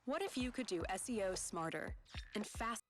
What if you could do SEO smarter and faster?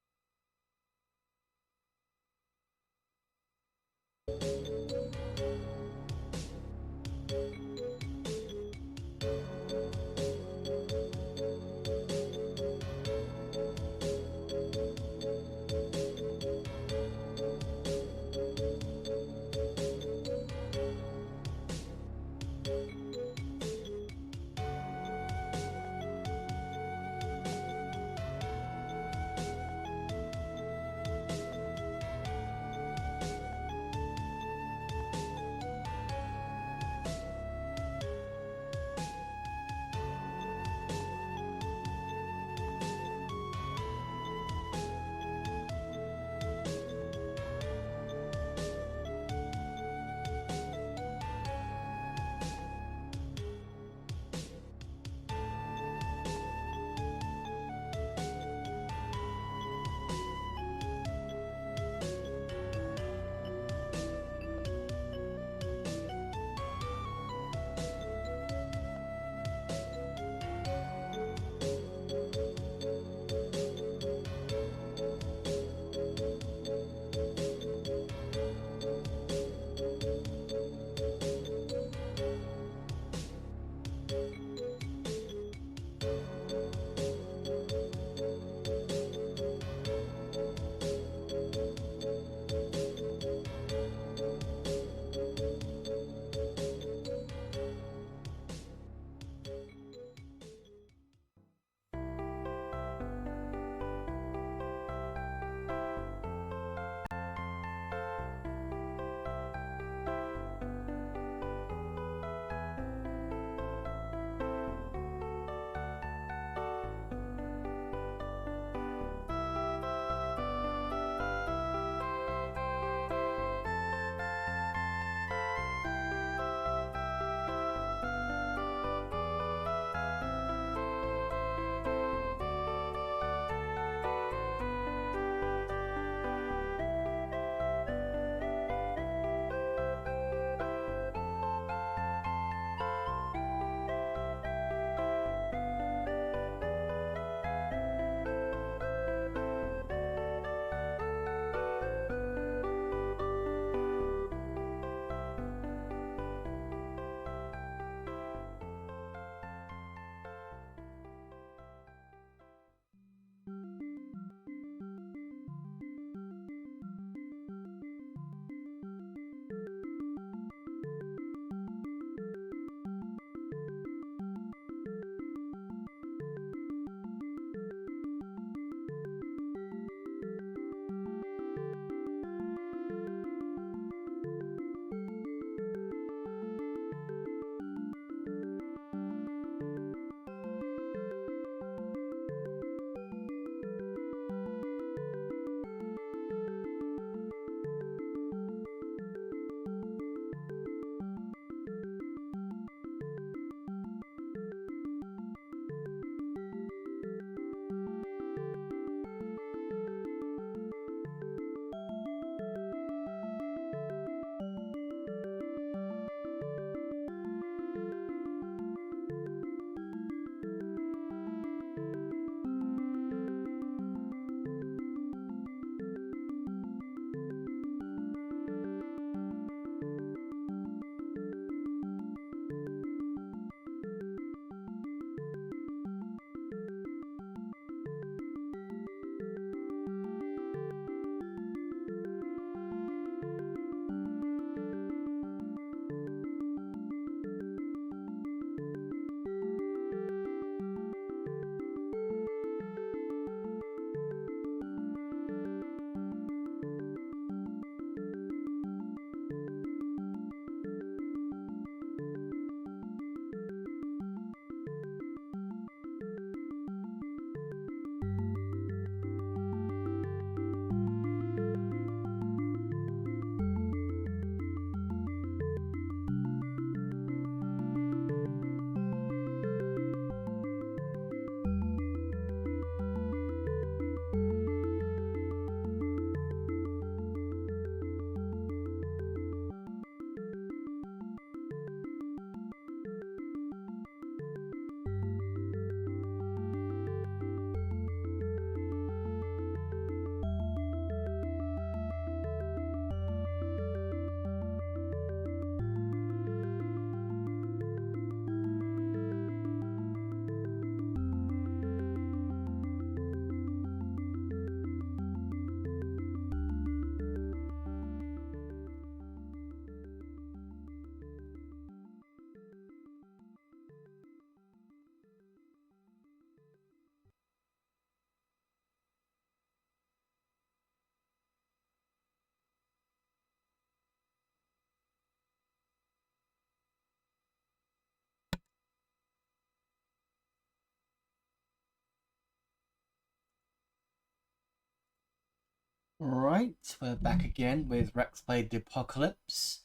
Alright, we're back again with Rex Played the Apocalypse,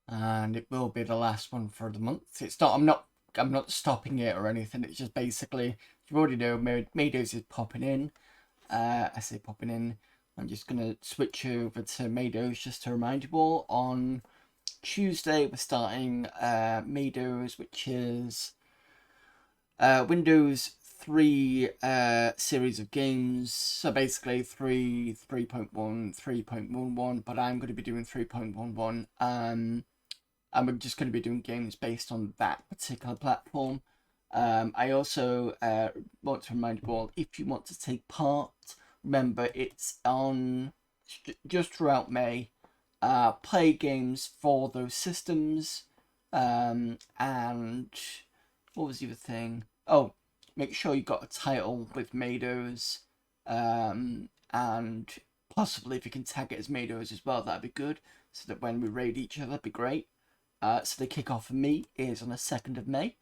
and it will be the last one for the month. It's not, I'm not stopping it or anything, it's just basically, you already know, Mados is popping in. I say popping in, I'm just going to switch over to Mados just to remind you all. On Tuesday, we're starting Mados, which is Windows 3 series of games. So basically 3.1, 3.11, but I'm going to be doing 3.11. I'm just going to be doing games based on that particular platform. I also want to remind you all, if you want to take part, remember it's on just throughout May. Play games for those systems. And what was the other thing? Oh, make sure you got a title with Mados. And possibly if you can tag it as Mados as well, that'd be good. So that when we raid each other, that'd be great. So the kickoff for me is on the 2nd of May.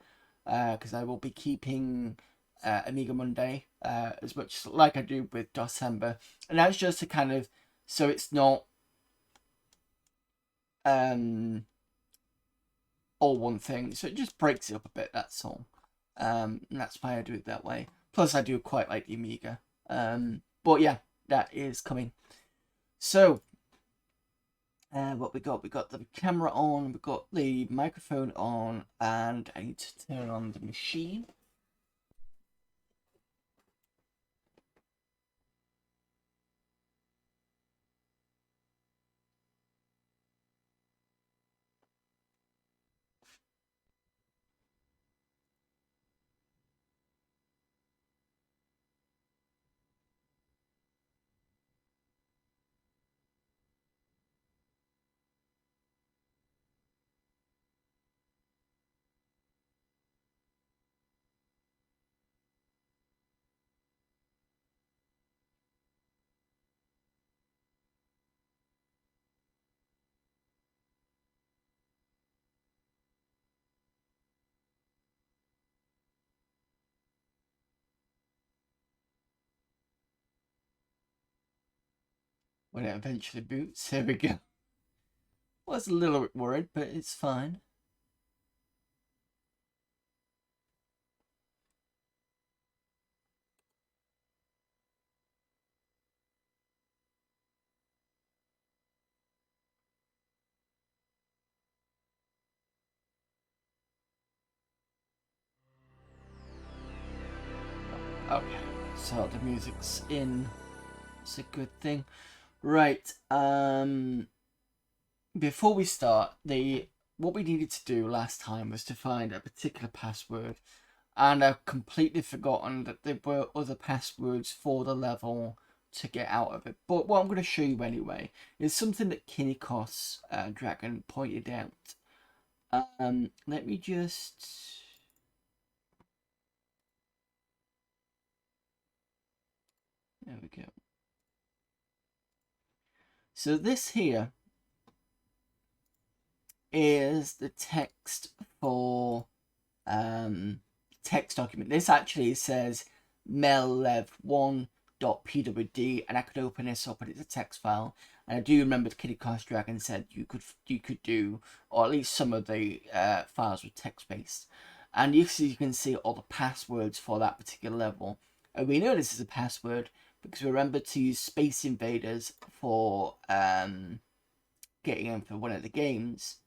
Because I will be keeping Amiga Monday as much like I do with December. And that's just to kind of, so it's not all one thing, so it just breaks it up a bit, that's all. And that's why I do it that way. Plus I do quite like the Amiga. But yeah, that is coming. So what we got the camera on, we got the microphone on, and I need to turn on the machine. When it eventually boots, here we go. Was a little bit worried, but it's fine. Okay, so the music's in. It's a good thing. Right, before we start, what we needed to do last time was to find a particular password, and I've completely forgotten that there were other passwords for the level to get out of it. But what I'm going to show you anyway is something that Kinikos Dragon pointed out. Let me just... There we go. So this here is the text for text document. This actually says mellev1.pwd, and I could open this up and it's a text file. And I do remember the Kinikos Dragon said you could do, or at least some of the files were text based. And you can see all the passwords for that particular level. And we know this is a password because remember to use Space Invaders for getting in for one of the games.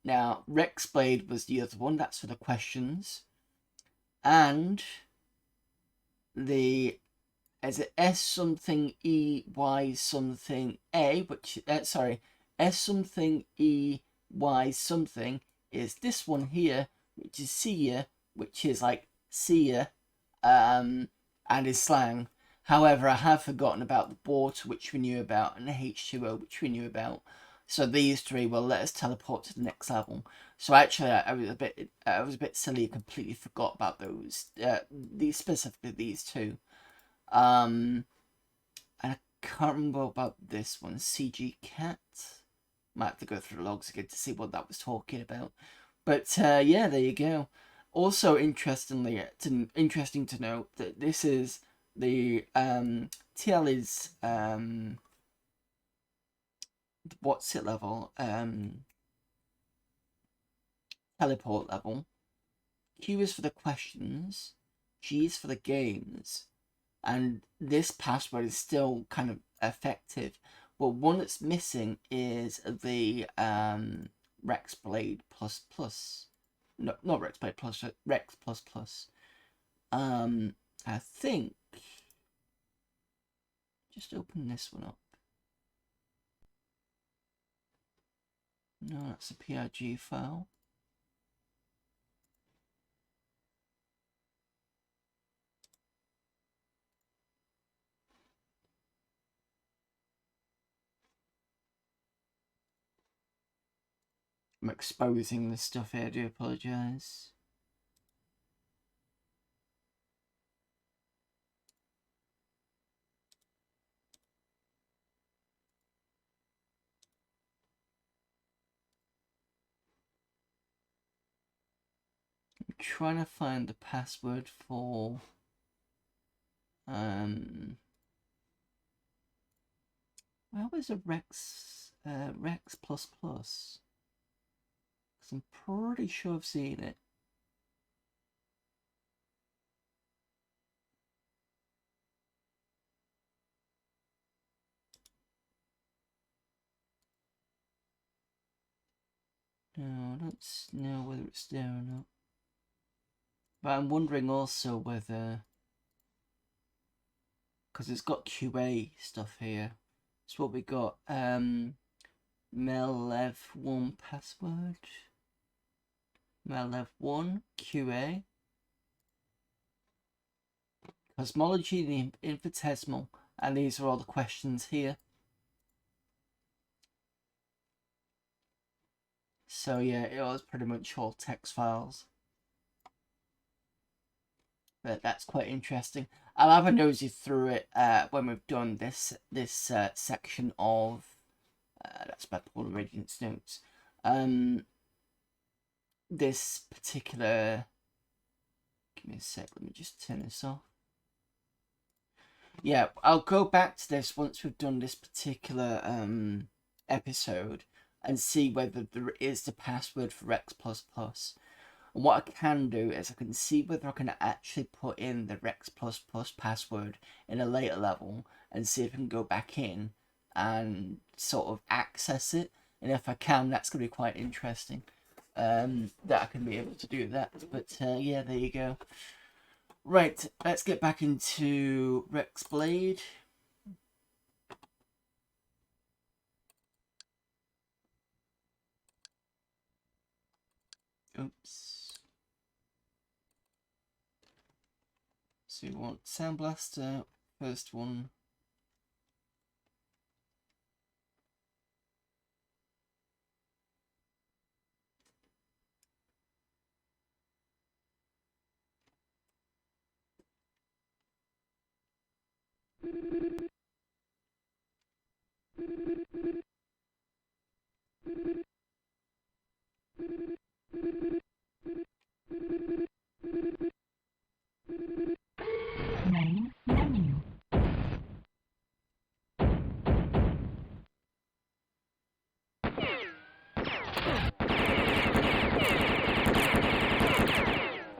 Now, Rexblade was the other one, that's for the questions. And the, is it S something E Y something A, which, sorry, S something E Y something is this one here, which is see ya, which is like see ya, and is slang. However, I have forgotten about the water, which we knew about, and the H2O, which we knew about. So these three will let us teleport to the next level. So actually, I was a bit silly. I completely forgot about those. These specifically, these two. And I can't remember about this one. CG Cat. Might have to go through the logs again to see what that was talking about. But yeah, there you go. Also, interesting to note that this is the TL is what's it level, teleport level. Q is for the questions, G is for the games, and this password is still kind of effective. But one that's missing is the Rex Blade plus plus. No, not Rex Blade plus, Rex plus plus. I think. Just open this one up. No, that's a PRG file. I'm exposing the stuff here, I do apologise. I'm trying to find the password for where was a Rex plus plus? Because I'm pretty sure I've seen it. No, I don't know whether it's there or not. But I'm wondering also whether, because it's got QA stuff here. So what we got, Melev1 password, Melev1 QA, cosmology, the infinitesimal, and these are all the questions here. So yeah, it was pretty much all text files. But that's quite interesting. I'll have a nosy through it when we've done this section of that's about Polar Radiance notes. This particular, give me a sec, let me just turn this off. Yeah, I'll go back to this once we've done this particular episode and see whether there is the password for Rex++. And what I can do is I can see whether I can actually put in the Rex++ password in a later level and see if I can go back in and sort of access it. And if I can, that's going to be quite interesting, that I can be able to do that. But yeah, there you go. Right, let's get back into Rex Blade. Oops. So you want Sound Blaster, first one.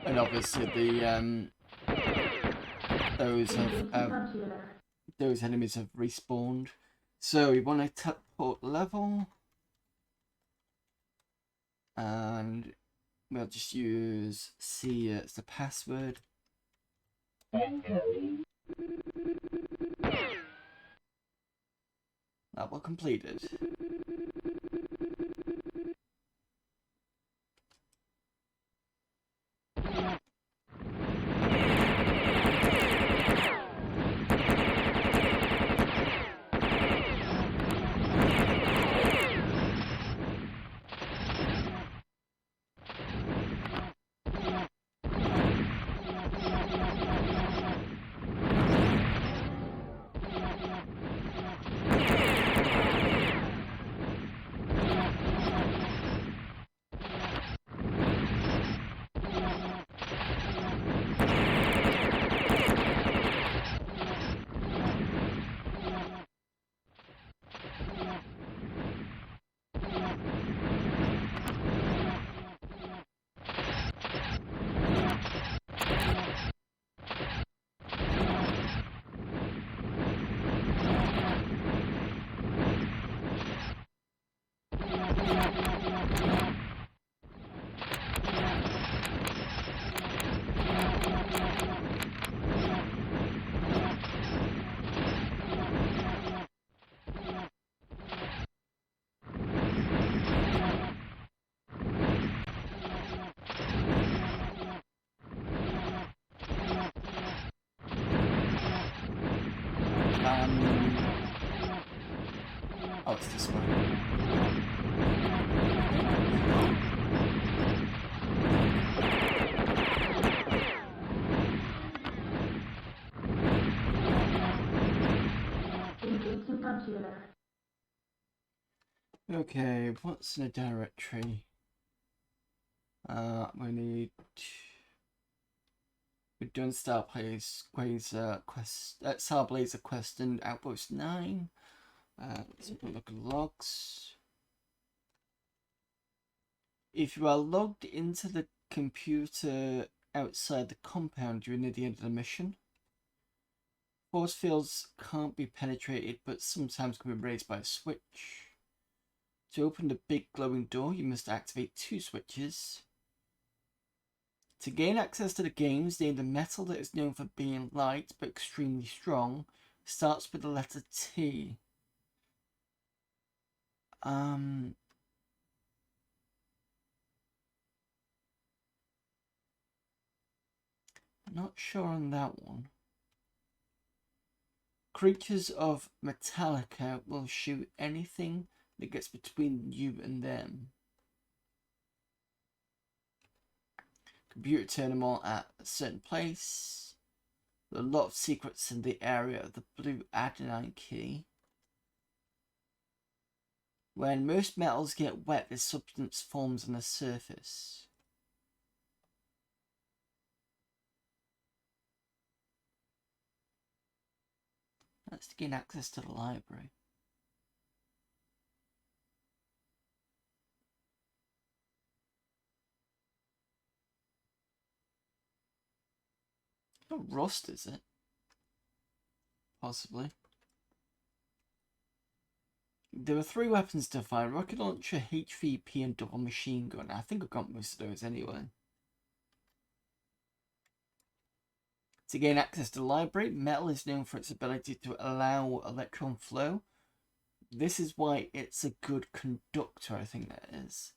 And obviously the those enemies have respawned. So we want to teleport level, and we'll just use C as the password. Encoding. Level completed. Oh, it's this one. Okay, what's in a directory? We've done Starblazer Quest and Outpost 9. Let's have a look at logs. If you are logged into the computer outside the compound, you're near the end of the mission. Force fields can't be penetrated, but sometimes can be raised by a switch. To open the big glowing door, you must activate 2 switches. To gain access to the games, name the metal that is known for being light but extremely strong. Starts with the letter T. Not sure on that one. Creatures of Metallica will shoot anything that gets between you and them. Computer terminal at a certain place. There are a lot of secrets in the area of the blue adenine key. When most metals get wet, this substance forms on the surface. That's to gain access to the library. Not rust, is it? Possibly. There are 3 weapons to find: rocket launcher, HVP, and double machine gun. I think I've got most of those anyway. To gain access to the library, metal is known for its ability to allow electron flow. This is why it's a good conductor, I think that is.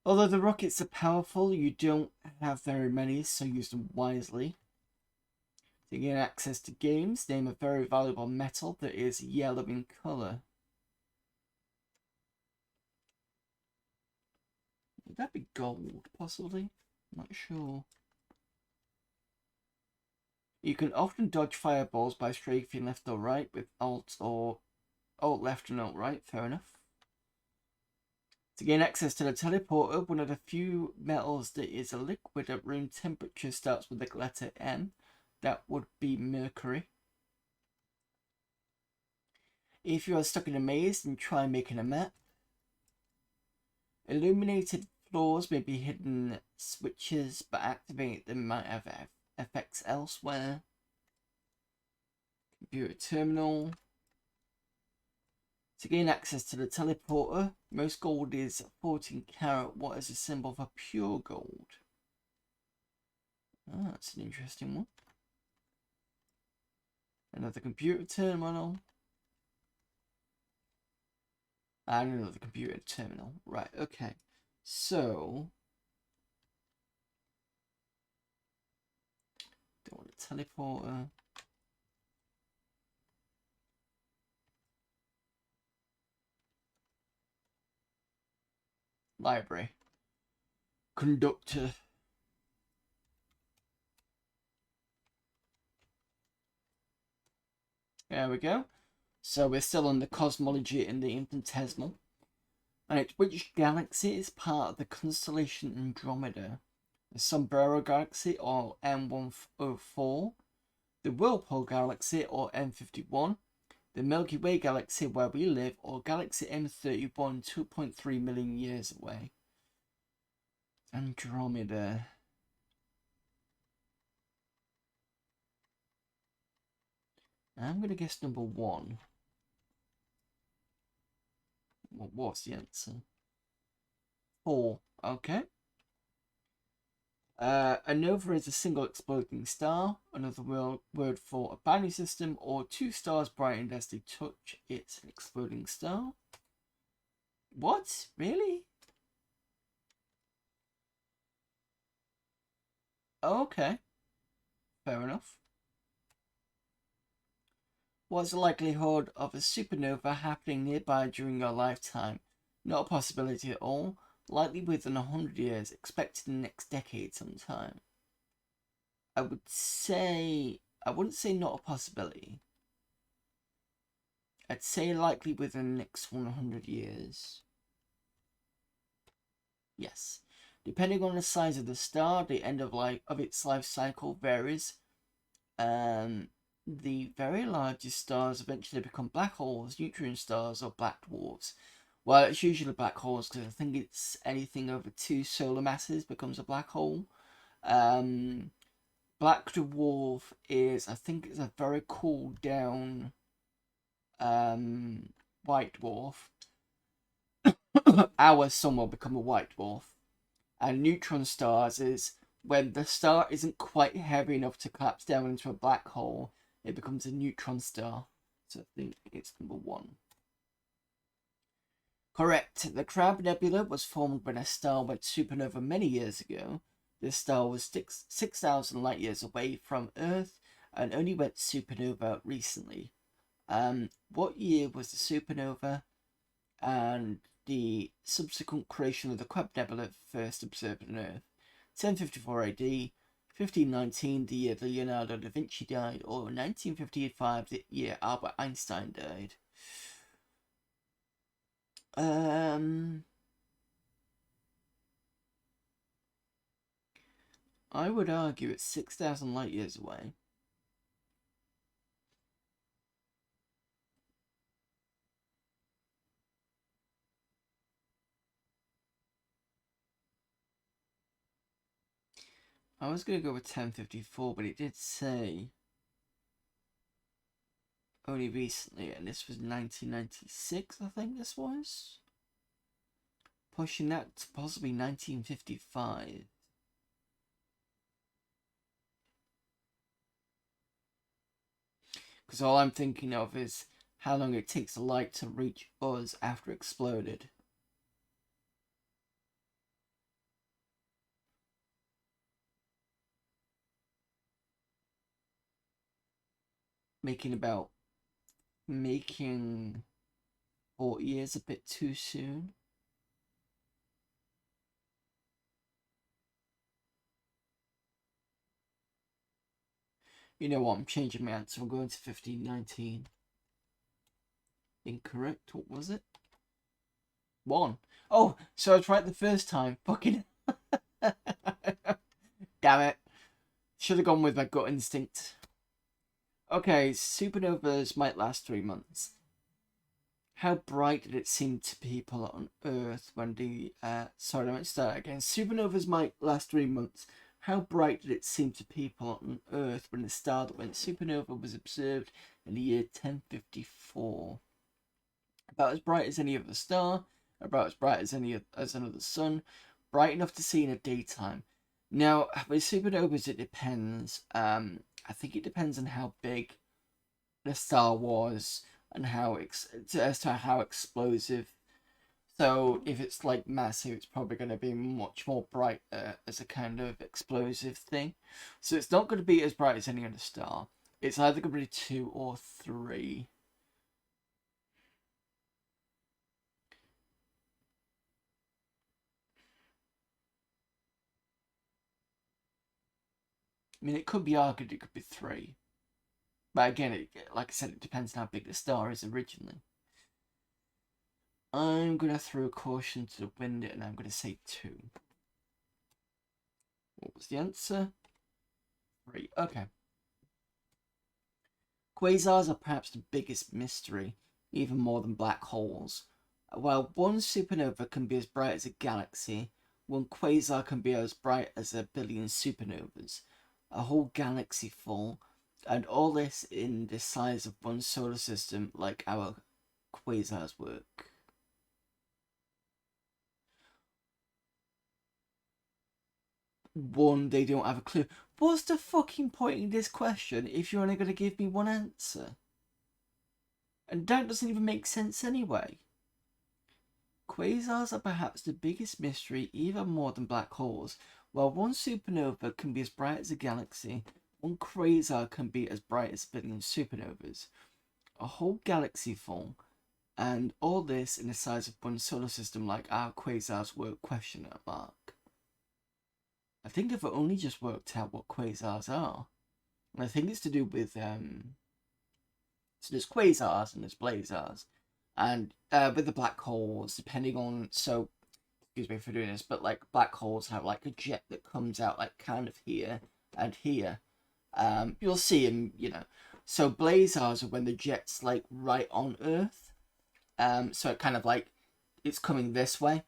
Although the rockets are powerful, you don't have very many, so use them wisely. To gain access to games, name a very valuable metal that is yellow in colour. Would that be gold, possibly? Not sure. You can often dodge fireballs by strafing left or right with Alt left and Alt right, fair enough. To gain access to the teleporter, one of the few metals that is a liquid at room temperature starts with the letter M. That would be mercury. If you are stuck in a maze, then try making a map. Illuminated floors may be hidden switches, but activating them might have effects elsewhere. Computer terminal. To gain access to the teleporter, most gold is 14 karat. What is a symbol for pure gold? Oh, that's an interesting one. Another computer terminal. And another computer terminal. Right, okay. So, don't want a teleporter. Library. Conductor. There we go. So we're still on the cosmology in the infinitesimal. And which galaxy is part of the constellation Andromeda? The Sombrero Galaxy, or M104, the Whirlpool Galaxy, or M51, the Milky Way Galaxy where we live, or Galaxy M31 2.3 million years away. Andromeda. I'm going to guess number 1. what's the answer? 4. Okay. A nova is a single exploding star, another word for a binary system, or two stars brightened as they touch its exploding star. What? Really? Okay. Fair enough. What's the likelihood of a supernova happening nearby during your lifetime? Not a possibility at all. Likely within 100 years, expected in the next decade sometime. I wouldn't say not a possibility. I'd say likely within the next 100 years. Yes. Depending on the size of the star, the end of its life cycle varies. The very largest stars eventually become black holes, neutron stars, or black dwarfs. Well, it's usually black holes because I think it's anything over 2 solar masses becomes a black hole. Black dwarf is, I think it's a very cooled down white dwarf. Our sun will become a white dwarf. And neutron stars is when the star isn't quite heavy enough to collapse down into a black hole, it becomes a neutron star. So I think it's number 1. Correct. The Crab Nebula was formed when a star went supernova many years ago. This star was 6,000 light years away from Earth and only went supernova recently. What year was the supernova and the subsequent creation of the Crab Nebula first observed on Earth? 1054 AD, 1519, the year Leonardo da Vinci died, or 1955, the year Albert Einstein died? I would argue it's 6,000 light years away. I was going to go with 1054, but it did say only recently, and this was 1996, I think this was. Pushing that to possibly 1955. Because all I'm thinking of is how long it takes the light to reach us after it exploded. Making 40 years a bit too soon. You know what, I'm changing my answer. I'm going to 1519. Incorrect. What was it? 1. Oh, so I was right the first time. Fucking damn it. Should have gone with my gut instinct. Okay, supernovas might last 3 months. How bright did it seem to people on Earth when the... sorry, let me start again. Supernovas might last 3 months. How bright did it seem to people on Earth when the star that went supernova was observed in the year 1054? About as bright as any other star, about as bright as another sun, bright enough to see in the daytime. Now, with supernovas, it depends. I think it depends on how big the star was and as to how explosive. So if it's like massive, it's probably going to be much more bright as a kind of explosive thing. So it's not going to be as bright as any other star. It's either going to be 2 or 3. I mean, it could be argued it could be 3. But again, like I said, it depends on how big the star is originally. I'm going to throw caution to the wind and I'm going to say 2. What was the answer? 3. Okay. Quasars are perhaps the biggest mystery, even more than black holes. While one supernova can be as bright as a galaxy, one quasar can be as bright as a billion supernovas. A whole galaxy full, and all this in the size of one solar system like our quasars work. One, they don't have a clue. What's the fucking point in this question if you're only going to give me one answer? And that doesn't even make sense anyway. Quasars are perhaps the biggest mystery, even more than black holes. While one supernova can be as bright as a galaxy, one quasar can be as bright as a billion supernovas. A whole galaxy full, and all this in the size of one solar system like our quasars were ? I think I've only just worked out what quasars are. And I think it's to do with, so there's quasars and there's blazars. And with the black holes, depending on, so, excuse me for doing this, but like black holes have like a jet that comes out like kind of here and here. You'll see them, you know. So blazars are when the jet's like right on Earth. So it kind of like, it's coming this way.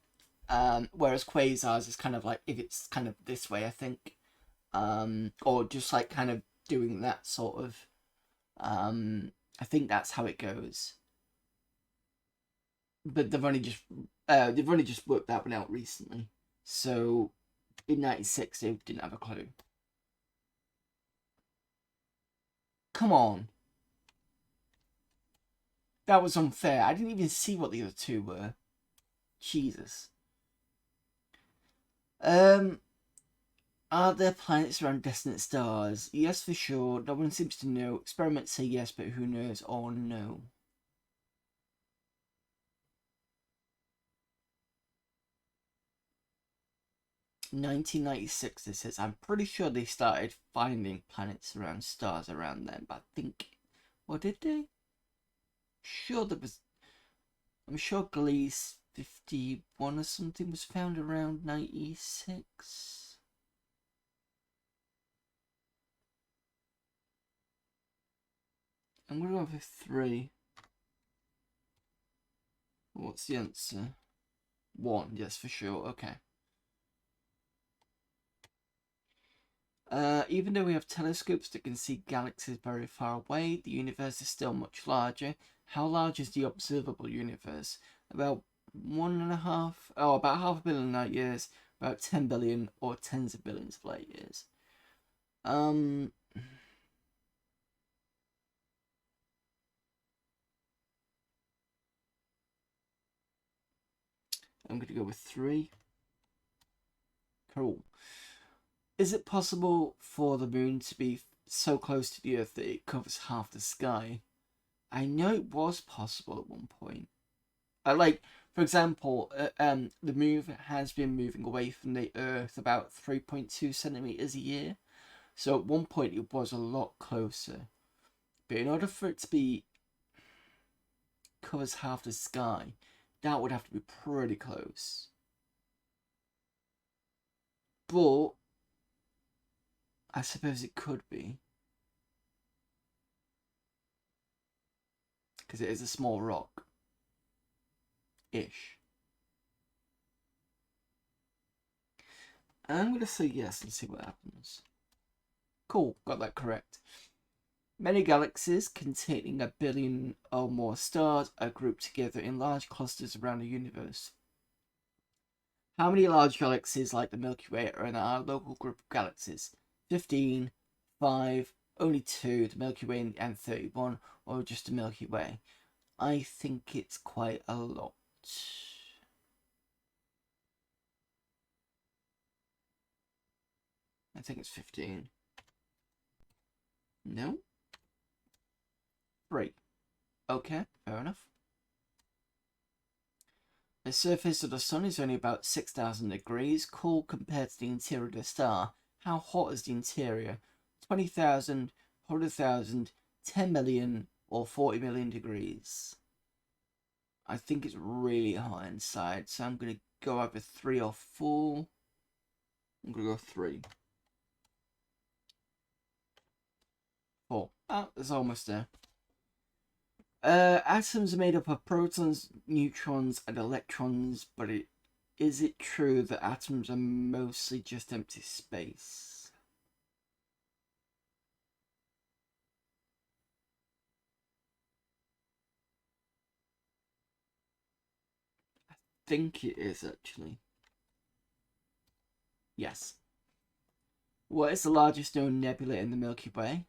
Whereas quasars is kind of like if it's kind of this way, I think, or just like kind of doing that sort of. I think that's how it goes. But they've only just worked that one out recently. So in '96 they didn't have a clue. Come on. That was unfair. I didn't even see what the other two were. Jesus. Are there planets around distant stars? Yes, for sure. No one seems to know. Experiments say yes, but who knows or no. "1996, this says. I'm pretty sure they started finding planets around stars around then, but I think... What did they? Sure, there was... I'm sure Gliese 51 or something was found around 96. I'm going to go with 3. What's the answer? 1, yes, for sure. Okay. Even though we have telescopes that can see galaxies very far away, the universe is still much larger. How large is the observable universe? About 1.5, about 500 million light years, about 10 billion or tens of billions of light years. I'm going to go with 3. Cool. Is it possible for the moon to be so close to the Earth that it covers half the sky? I know it was possible at one point. Like, for example, the moon has been moving away from the Earth about 3.2 centimeters a year. So at one point it was a lot closer. But in order for it to be covers half the sky, that would have to be pretty close. But I suppose it could be. Because it is a small rock. Ish. I'm going to say yes and see what happens. Cool, got that correct. Many galaxies containing 1 billion or more stars are grouped together in large clusters around the universe. How many large galaxies like the Milky Way are in our local group of galaxies? 15, 5, only 2, the Milky Way and 31, or just the Milky Way? I think it's quite a lot. I think it's 15. No? 3. Okay, fair enough. The surface of the sun is only about 6,000 degrees, cool compared to the interior of the star. How hot is the interior? 20,000, 100,000, 10 million, or 40 million degrees? I think it's really hot inside, so I'm going to go either 3 or 4. I'm going to go 3. 4. Ah, it's almost there. Atoms are made up of protons, neutrons, and electrons, but is it true that atoms are mostly just empty space? I think it is, actually. Yes. What is the largest known nebula in the Milky Way?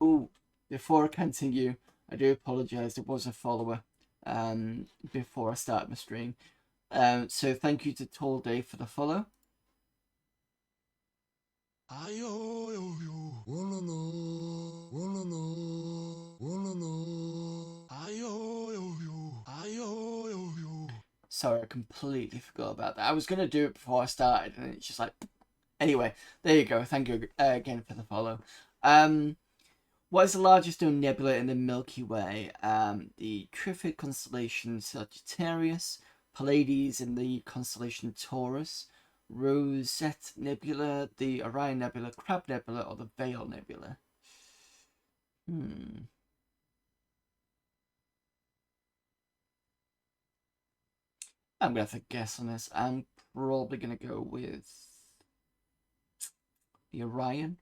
Oh, before I continue, I do apologise. There was a follower before I started my stream. So thank you to Tall Day for the follow. Sorry, I completely forgot about that. I was going to do it before I started, and it's just like... Anyway, there you go. Thank you again for the follow. What is the largest known nebula in the Milky Way? The Trifid constellation Sagittarius, Pleiades in the constellation Taurus, Rosette Nebula, the Orion Nebula, Crab Nebula, or the Veil Nebula? I'm going to have to guess on this. I'm probably going to go with the Orion.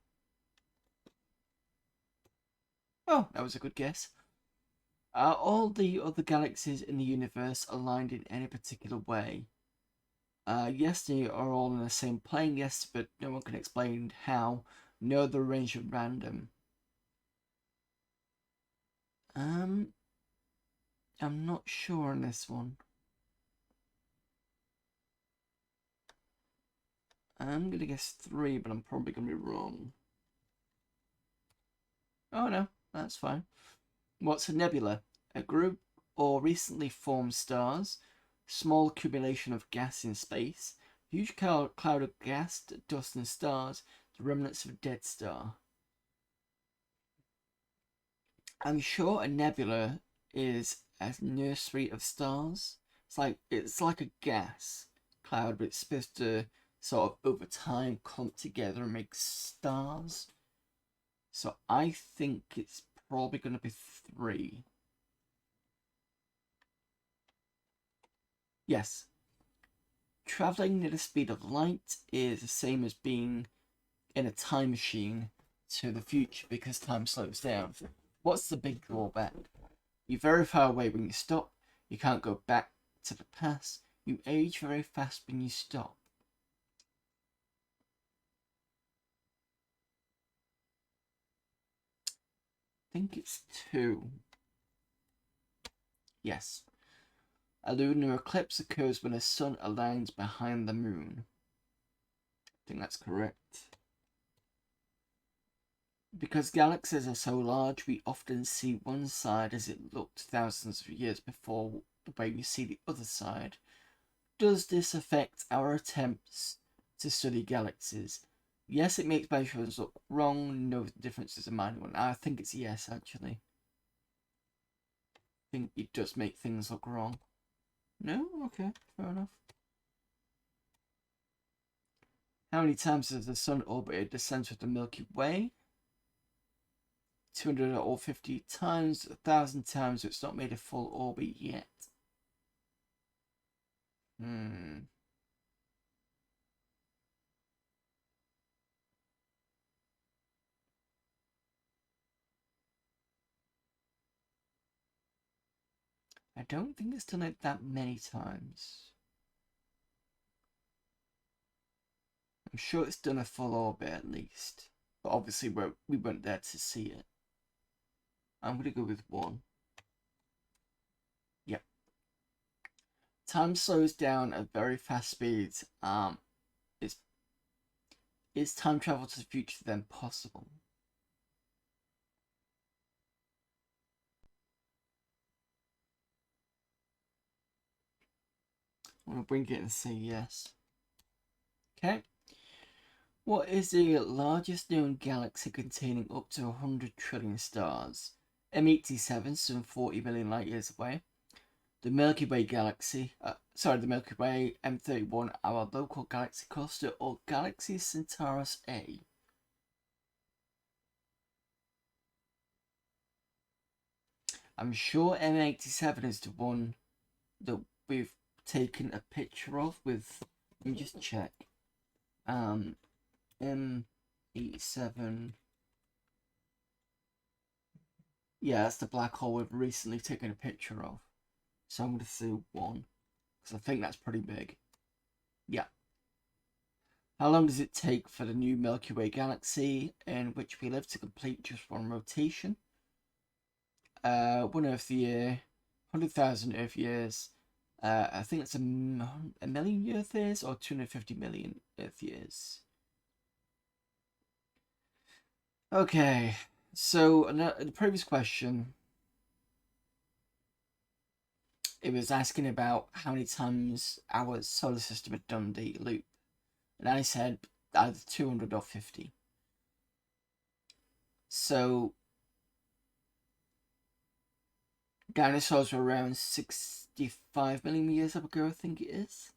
Oh, that was a good guess. Are all the other galaxies in the universe aligned in any particular way? Yes, they are all in the same plane, yes, but no one can explain how. No, they're arranged at random. I'm not sure on this one. I'm gonna guess 3, but I'm probably gonna be wrong. Oh no, that's fine. What's a nebula? A group or recently formed stars, small accumulation of gas in space, huge cloud of gas, dust and stars, the remnants of a dead star. I'm sure a nebula is a nursery of stars. It's like a gas cloud, but it's supposed to sort of over time clump together and make stars. So I think it's probably going to be 3. Yes. Traveling near the speed of light is the same as being in a time machine to the future because time slows down. What's the big drawback? You're very far away when you stop. You can't go back to the past. You age very fast when you stop. I think it's 2. Yes. A lunar eclipse occurs when the sun aligns behind the moon. I think that's correct. Because galaxies are so large, we often see one side as it looked thousands of years before the way we see the other side. Does this affect our attempts to study galaxies? Yes, it makes measurements look wrong. No, the difference is a minor one. I think it's yes, actually. I think it does make things look wrong. No? Okay, fair enough. How many times has the sun orbited the centre of the Milky Way? 250 times, 1,000 times, so it's not made a full orbit yet. I don't think it's done it that many times. I'm sure it's done a full orbit at least. But obviously we weren't there to see it. I'm going to go with 1. Yep. Time slows down at very fast speeds. Is time travel to the future then possible? I'm going to bring it and say yes. Okay. What is the largest known galaxy containing up to 100 trillion stars? M87, some 40 million light years away. The Milky Way galaxy, the Milky Way, M31, our local galaxy cluster, or Galaxy Centaurus A? I'm sure M87 is the one that we've taken a picture of with, let me just check. M87. Yeah, that's the black hole we've recently taken a picture of. So I'm going to say 1, because I think that's pretty big. Yeah. How long does it take for the new Milky Way galaxy in which we live to complete just one rotation? 1 Earth year, 100,000 Earth years. I think it's a million Earth years or 250 million Earth years. Okay, so the previous question, it was asking about how many times our solar system had done the loop. And I said either 200 or 50. So dinosaurs were around 65 million years ago, I think it is.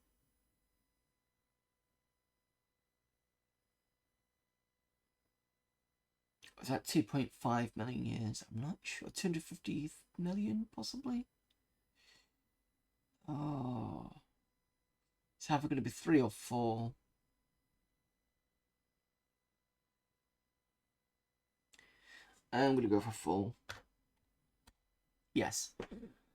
Was that 2.5 million years? I'm not sure. 250 million, possibly? Oh. It's either going to be 3 or 4. I'm going to go for 4. Yes.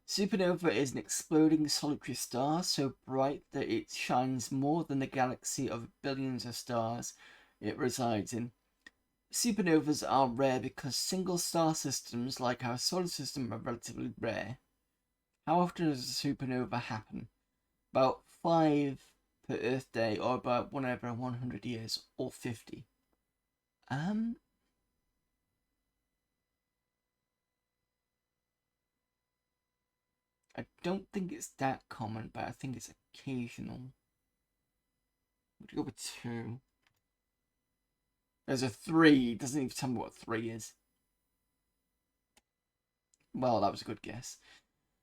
Supernova is an exploding solitary star so bright that it shines more than the galaxy of billions of stars it resides in. Supernovas are rare because single star systems like our solar system are relatively rare. How often does a supernova happen? About 5 per Earth day, or about 1 every 100 years, or 50. I don't think it's that common, but I think it's occasional. I'm gonna go with 2. There's a 3. It doesn't even tell me what 3 is. Well, that was a good guess.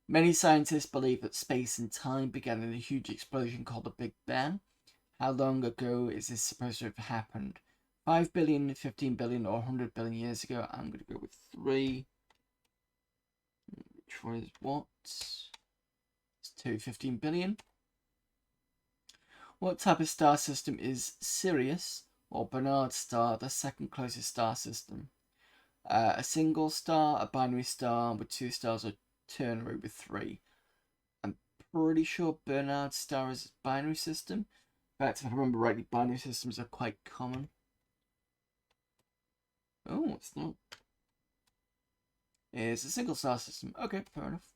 Many scientists believe that space and time began in a huge explosion called the Big Bang. How long ago is this supposed to have happened? 5 billion, 15 billion, or 100 billion years ago? I'm going to go with 3. Which one is what? It's 2, 15 billion. What type of star system is Sirius or Barnard star, the second closest star system? A single star, a binary star with 2 stars, or ternary with 3. I'm pretty sure Barnard star is a binary system. In fact, if I remember rightly, binary systems are quite common. Oh, it's not. It's a single star system. Okay, fair enough.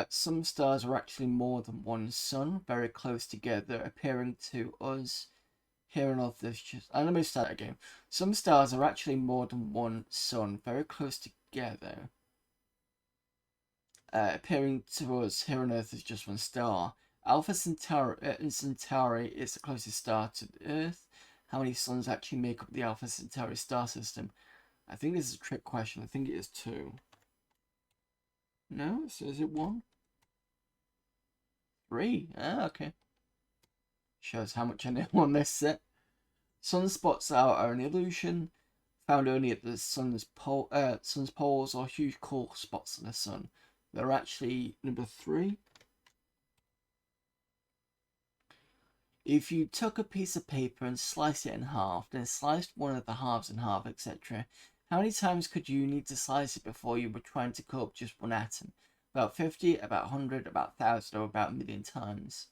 Some stars are actually more than one sun, very close together, appearing to us here on Earth. Let me start again. Some stars are actually more than one sun, very close together, appearing to us here on Earth as just one star. Alpha Centauri is the closest star to the Earth. How many suns actually make up the Alpha Centauri star system? I think this is a trick question. I think it is 2. No? So is it 1? 3? Ah, okay. Shows how much I know on this set. Sunspots are an illusion, found only at the sun's poles or huge core spots on the sun. They're actually number 3. If you took a piece of paper and sliced it in half, then sliced one of the halves in half, etc., how many times could you need to slice it before you were trying to cut up just one atom? About 50, about 100, about 1,000, or about a million times?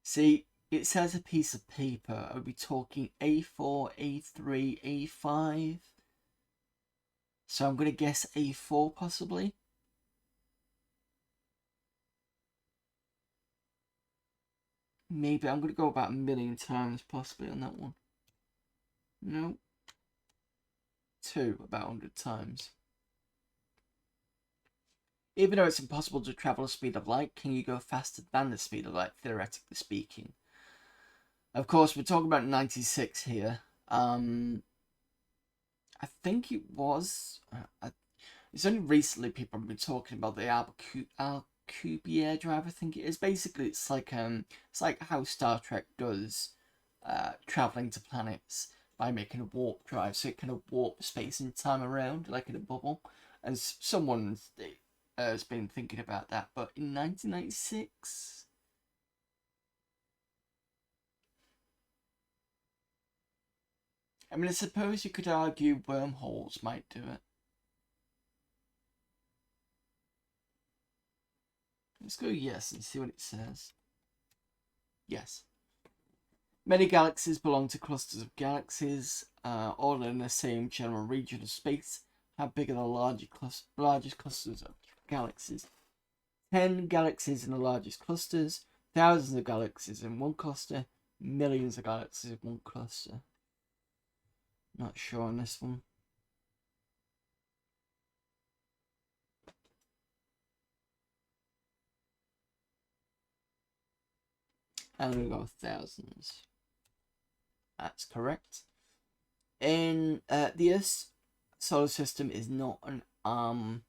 See, it says a piece of paper. Are we talking A4, A3, A5? So I'm going to guess A4 possibly. Maybe I'm going to go about a million times possibly on that one. No. 2, about 100 times. Even though it's impossible to travel the speed of light, can you go faster than the speed of light, theoretically speaking? Of course, we're talking about 96 here. I think it was... it's only recently people have been talking about the Alcubierre drive, I think it is. Basically, it's like how Star Trek does traveling to planets by making a warp drive, so it kind of warps space and time around like in a bubble. And someone has been thinking about that, but in 1996. I mean, I suppose you could argue wormholes might do it. Let's go yes and see what it says. Yes. Many galaxies belong to clusters of galaxies, all in the same general region of space. How big are the largest clusters of galaxies? 10 galaxies in the largest clusters, thousands of galaxies in one cluster, millions of galaxies in one cluster. Not sure on this one. I'm going to go with thousands. That's correct. In the Earth's solar system is not an arm.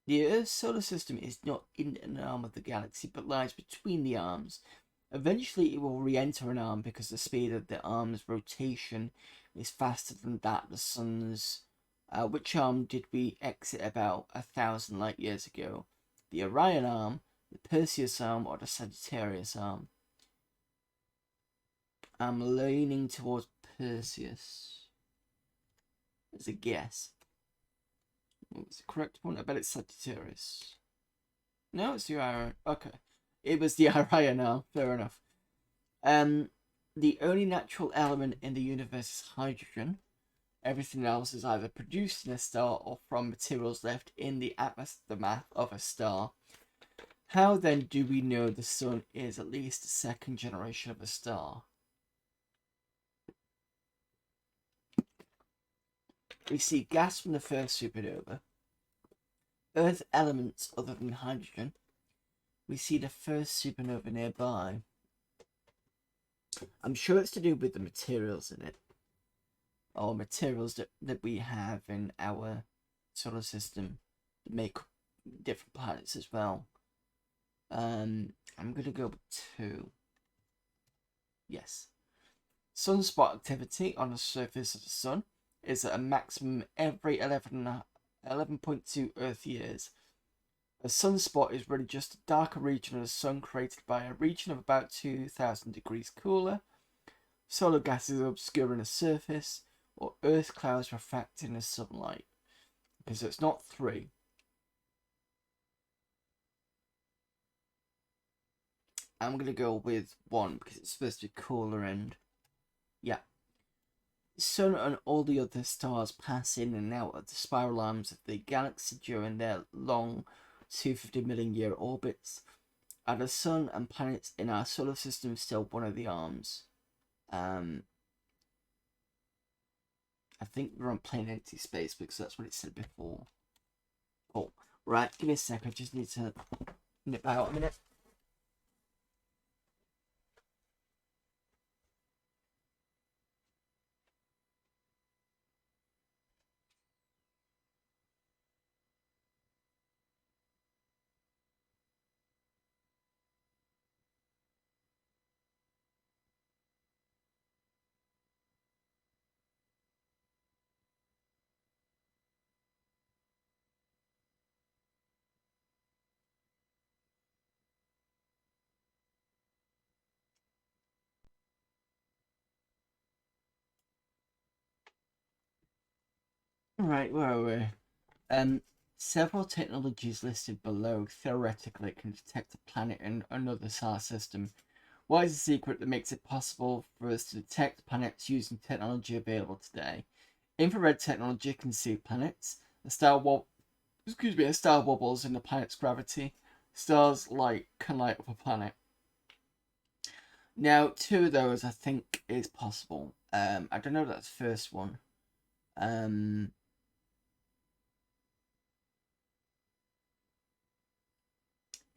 The Earth's solar system is not in an arm of the galaxy, but lies between the arms. Eventually, it will re-enter an arm because the speed of the arm's rotation is faster than that of the sun's. Which arm did we exit about 1,000 light years ago? The Orion arm, the Perseus arm, or the Sagittarius arm? I'm leaning towards Perseus as a guess. What was the correct one? I bet it's Sagittarius. No, it's the Orion. Okay. It was the Orion arm. Fair enough. The only natural element in the universe is hydrogen. Everything else is either produced in a star or from materials left in the aftermath of a star. How then do we know the sun is at least the second generation of a star? We see gas from the first supernova, Earth elements other than hydrogen. We see the first supernova nearby. I'm sure it's to do with the materials in it, or materials that we have in our solar system that make different planets as well. I'm going to go with 2. Yes. Sunspot activity on the surface of the sun is at a maximum every 11.2 Earth years. A sunspot is really just a darker region of the sun created by a region of about 2,000 degrees cooler. Solar gases obscuring the surface, or Earth clouds refracting the sunlight. Okay, so it's not 3. I'm going to go with 1 because it's supposed to be cooler and... yeah. The sun and all the other stars pass in and out of the spiral arms of the galaxy during their long 250 million year orbits. Are the sun and planets in our solar system still one of the arms? I think we're on plain empty space because that's what it said before. Oh, right, give me a sec, I just need to nip out a minute. Right, where are we? Several technologies listed below theoretically can detect a planet in another star system. What is the secret that makes it possible for us to detect planets using technology available today? Infrared technology can see planets. A star wobbles in the planet's gravity. Stars can light up a planet. Now, 2 of those I think is possible. I don't know that's the first one.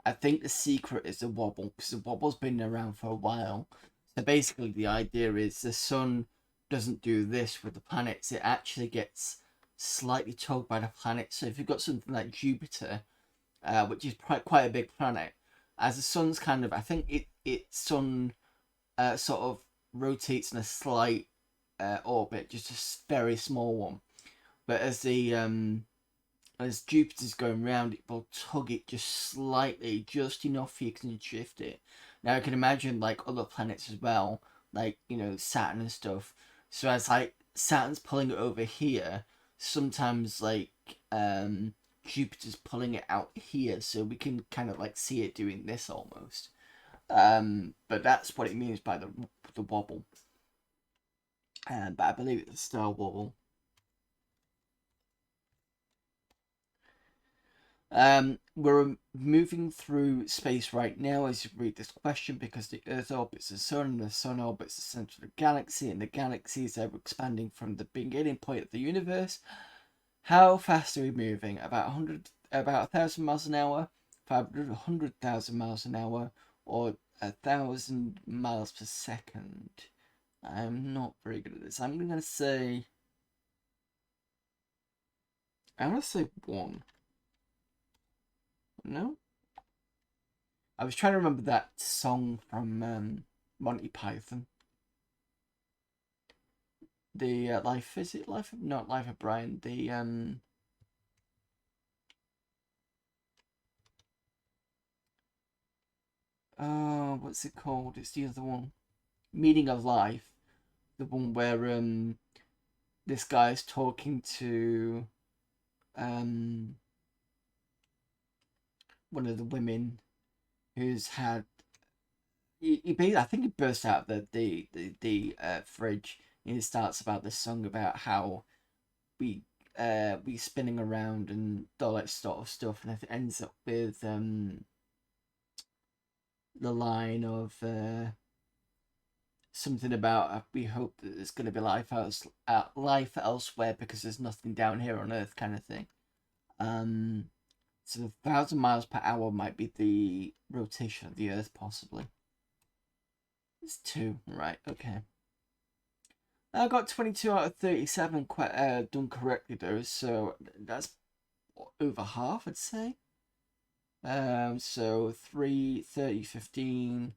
I think the secret is the wobble, because the wobble's been around for a while. So basically the idea is the sun doesn't do this with the planets, it actually gets slightly tugged by the planets. So if you've got something like Jupiter, which is quite a big planet, as the sun's kind of, I think its sun sort of rotates in a slight orbit, just a very small one. But as Jupiter's going round, it will tug it just slightly, just enough you can shift it. Now I can imagine other planets as well, Saturn and stuff. So as Saturn's pulling it over here, sometimes Jupiter's pulling it out here, so we can kind of like see it doing this almost. But that's what it means by the wobble. But I believe it's a star wobble. We're moving through space right now as you read this question because the Earth orbits the Sun and the Sun orbits the center of the galaxy, and the galaxy is ever expanding from the beginning point of the universe. How fast are we moving? About 1,000 miles an hour, 500,000 miles an hour, or 1,000 miles per second? I'm not very good at this. I'm gonna say 1. No? I was trying to remember that song from Monty Python. The Life of Brian. The what's it called? It's the other one. Meaning of Life. The one where this guy's talking to one of the women who's had I think he burst out the fridge, and it starts about this song about how we spinning around and all that sort of stuff, and it ends up with the line of something about we hope that there's going to be life elsewhere because there's nothing down here on Earth, kind of thing. So 1,000 miles per hour might be the rotation of the Earth, possibly. It's 2, right? Okay. I got 22 out of 37 done correctly though, so that's over half, I'd say. So 3, 30, 15,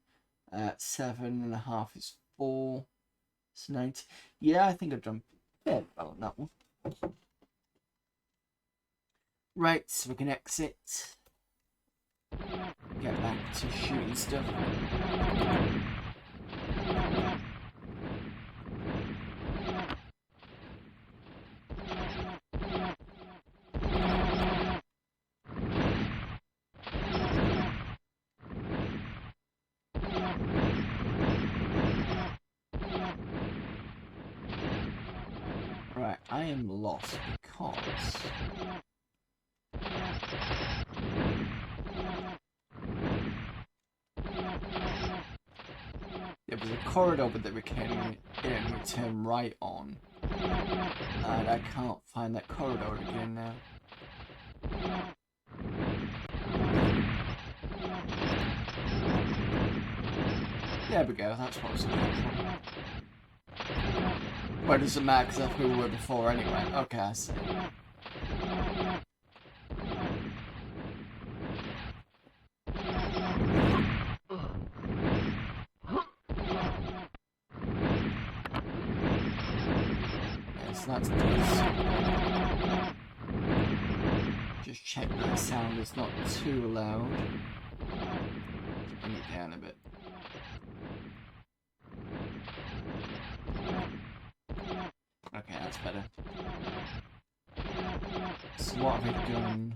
7.5 is 4. It's 90. Yeah, I think I've done fairly well on that one. Right, so we can exit. Get back to shooting stuff. Right, I am lost because there was a corridor that we can turn right on, and I can't find that corridor again now. There we go, that's what I was looking for. Where does it matter, because that's where we were before anyway. Okay, I see. Yes, that's nice. Just check that the sound is not too loud. Bring it down a bit. Okay, that's better. So what have we done?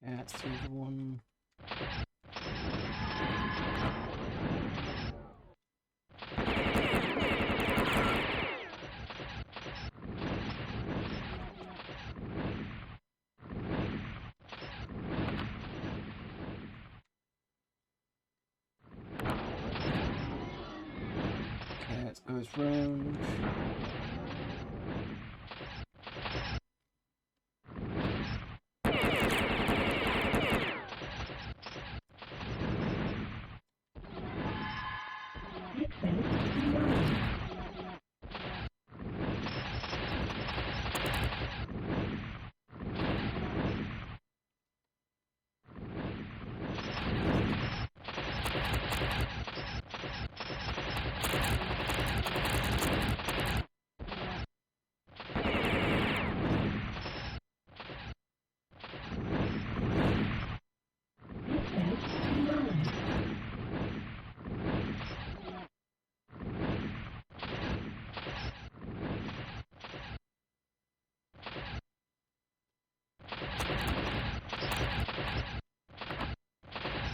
Yeah, that's the other one. Okay, it goes round.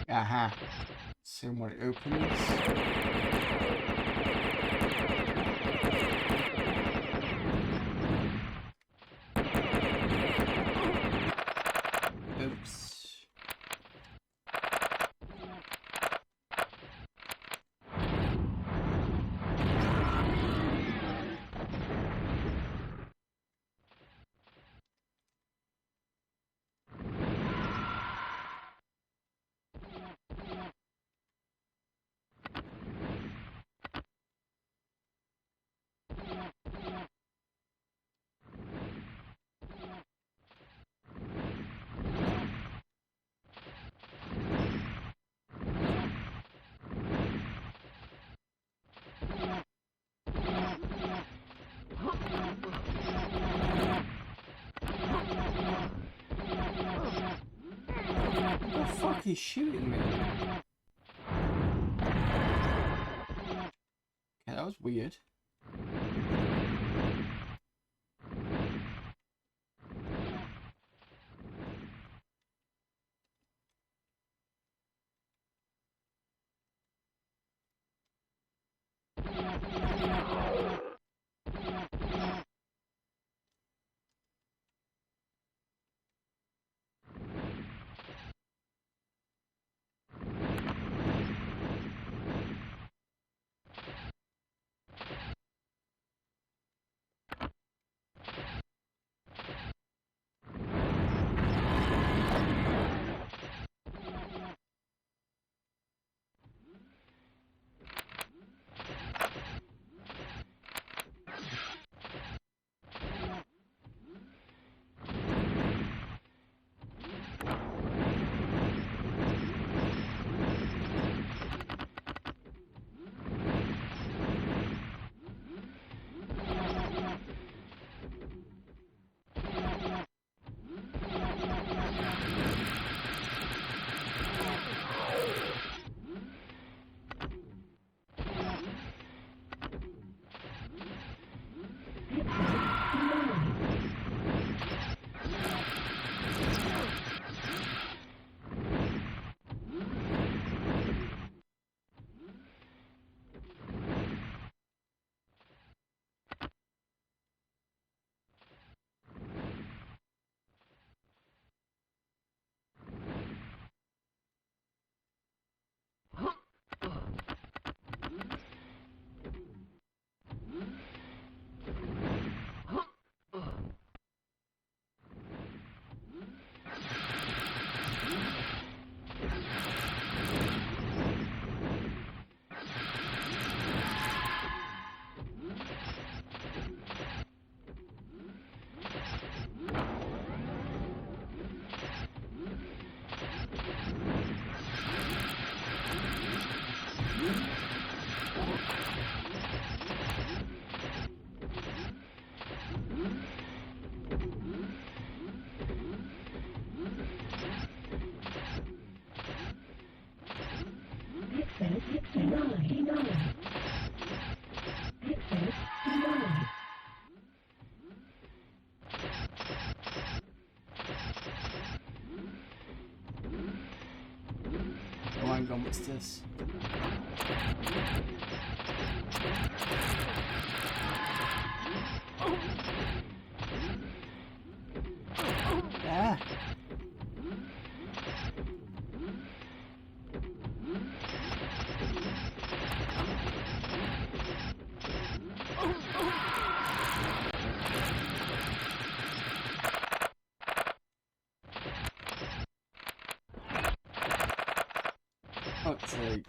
Aha. See what it opens. Oops. What the fuck is shooting me? Okay, that was weird. hang on, what's this? Ah. Fuck's sake.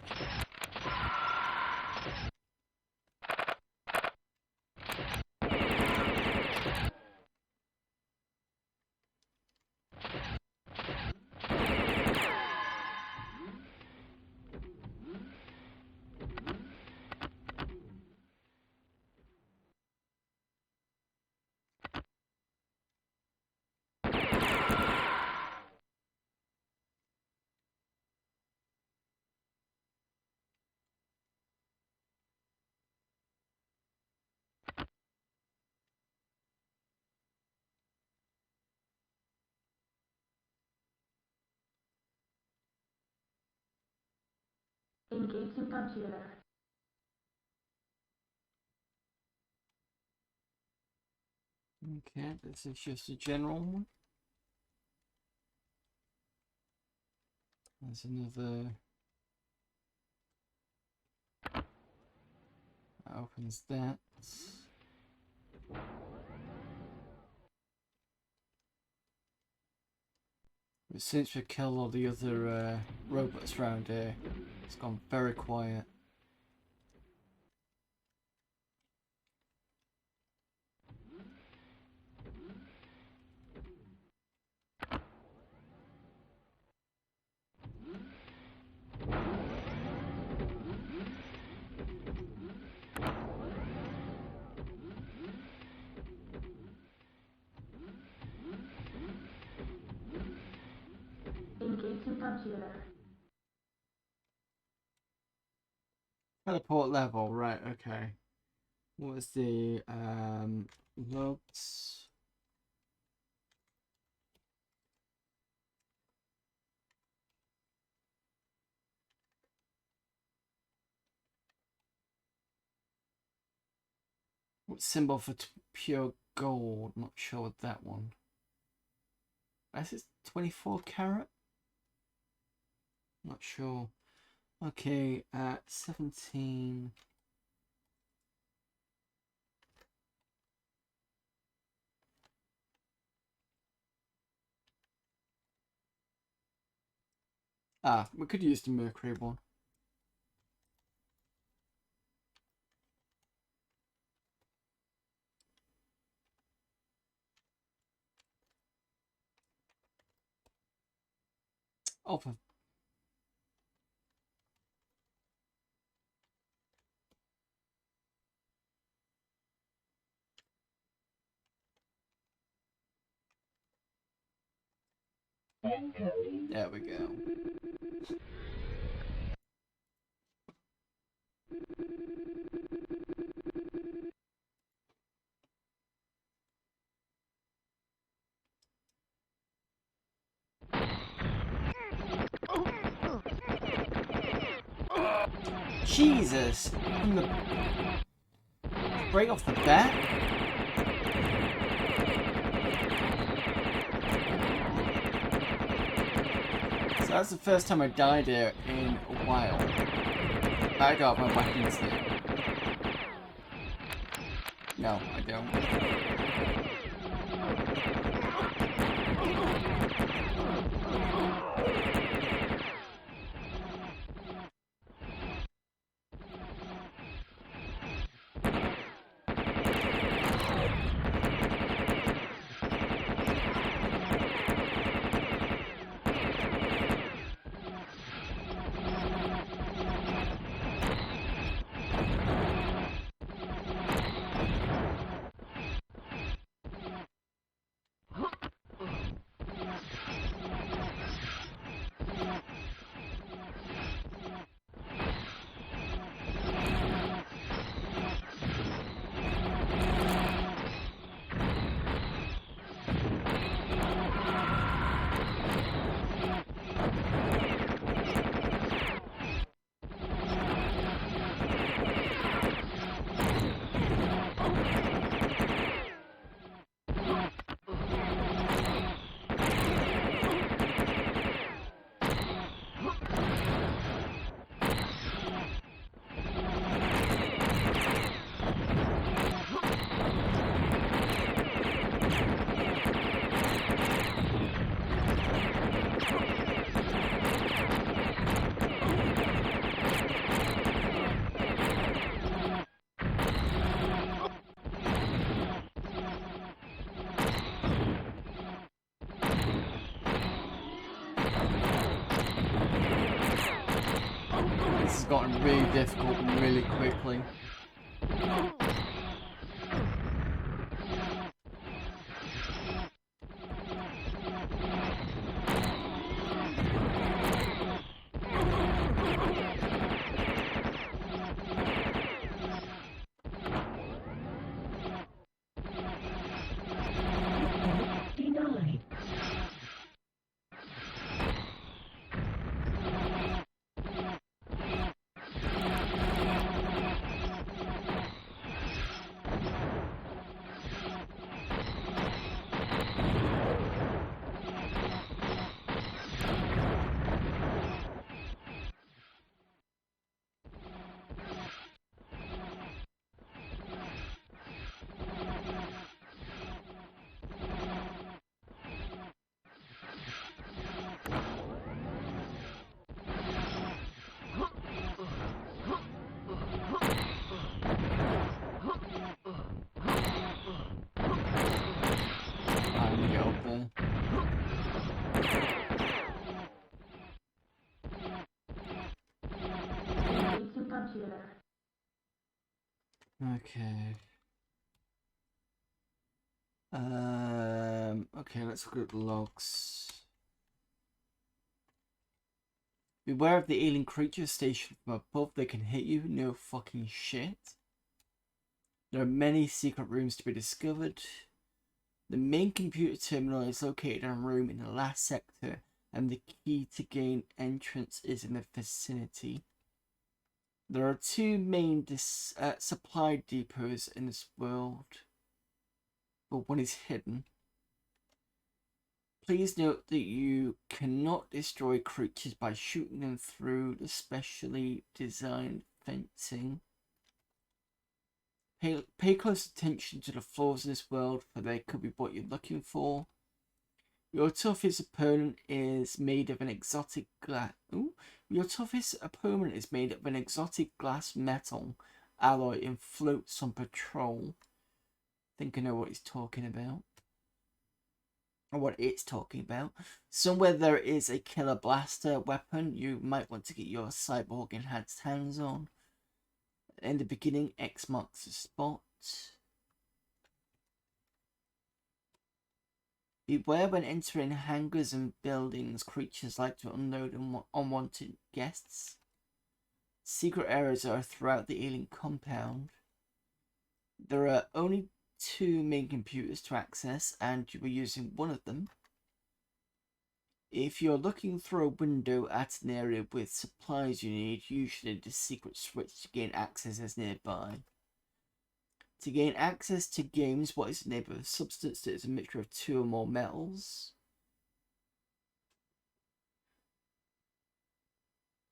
Engaging computer. Okay, this is just a general one. There's another. That opens that. But since we killed all the other robots around here, it's gone very quiet. Engaging computer. Teleport level, right, okay. What was the logs? What symbol for pure gold? Not sure with that one. This is 24 carat? Not sure. Okay, at 17. Ah, we could use the mercury one. Oh, for... There we go. Jesus! From the... Break off the bat? So that's the first time I died here in a while. I got my weapons there. No, I don't. gotten really difficult really quickly. Okay. Okay, let's look at the logs. Beware of the alien creatures stationed from above. They can hit you. No fucking shit. There are many secret rooms to be discovered. The main computer terminal is located in a room in the last sector, and the key to gain entrance is in the vicinity. There are two main supply depots in this world, but one is hidden. Please note that you cannot destroy creatures by shooting them through the specially designed fencing. Pay close attention to the flaws in this world, for they could be what you're looking for. Your toughest opponent is made of an exotic glass. Your toughest opponent is made of an exotic glass metal alloy and floats on patrol. I think I know what he's talking about. Or what it's talking about. Somewhere there is a killer blaster weapon you might want to get your cyborg enhanced hands on. In the beginning, X marks the spot. Beware when entering hangars and buildings. Creatures like to unload unwanted guests. Secret areas are throughout the alien compound. There are only two main computers to access, and you are using one of them. If you're looking through a window at an area with supplies you need, usually the secret switch to gain access is nearby. To gain access to games, what is the name of a substance that is a mixture of two or more metals?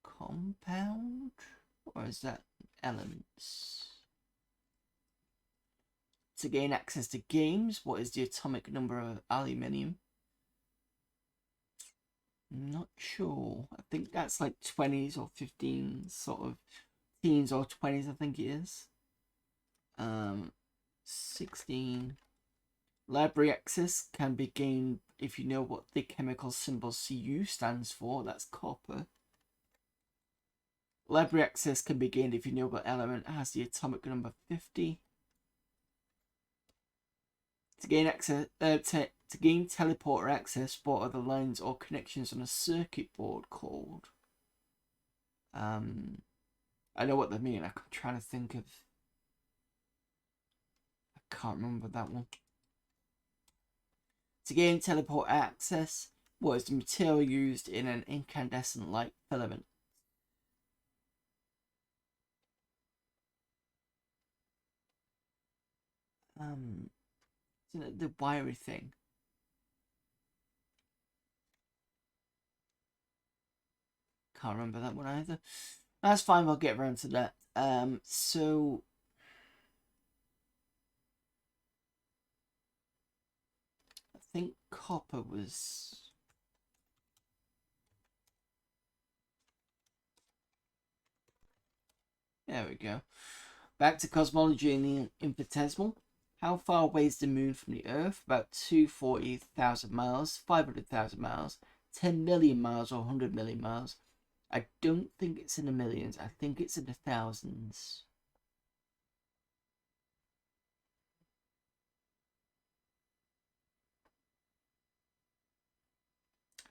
Compound? Or is that elements? To gain access to games, what is the atomic number of aluminium? I'm not sure. I think that's like 20s or 15s, sort of teens or 20s, I think it is. 16. Library access can be gained if you know what the chemical symbol Cu stands for. That's copper. Library access can be gained if you know what element has the atomic number 50. To gain access, to gain teleporter access, what are the lines or connections on a circuit board called? I know what they mean. I'm trying to think of. I can't remember that one. To gain teleport access, what is the material used in an incandescent light filament? Isn't it the wiry thing? Can't remember that one either. That's fine, we'll get around to that. So I think copper was. There we go. Back to cosmology and the infinitesimal. How far away is the moon from the Earth? About 240,000 miles, 500,000 miles, 10 million miles, or 100 million miles. I don't think it's in the millions. I think it's in the thousands.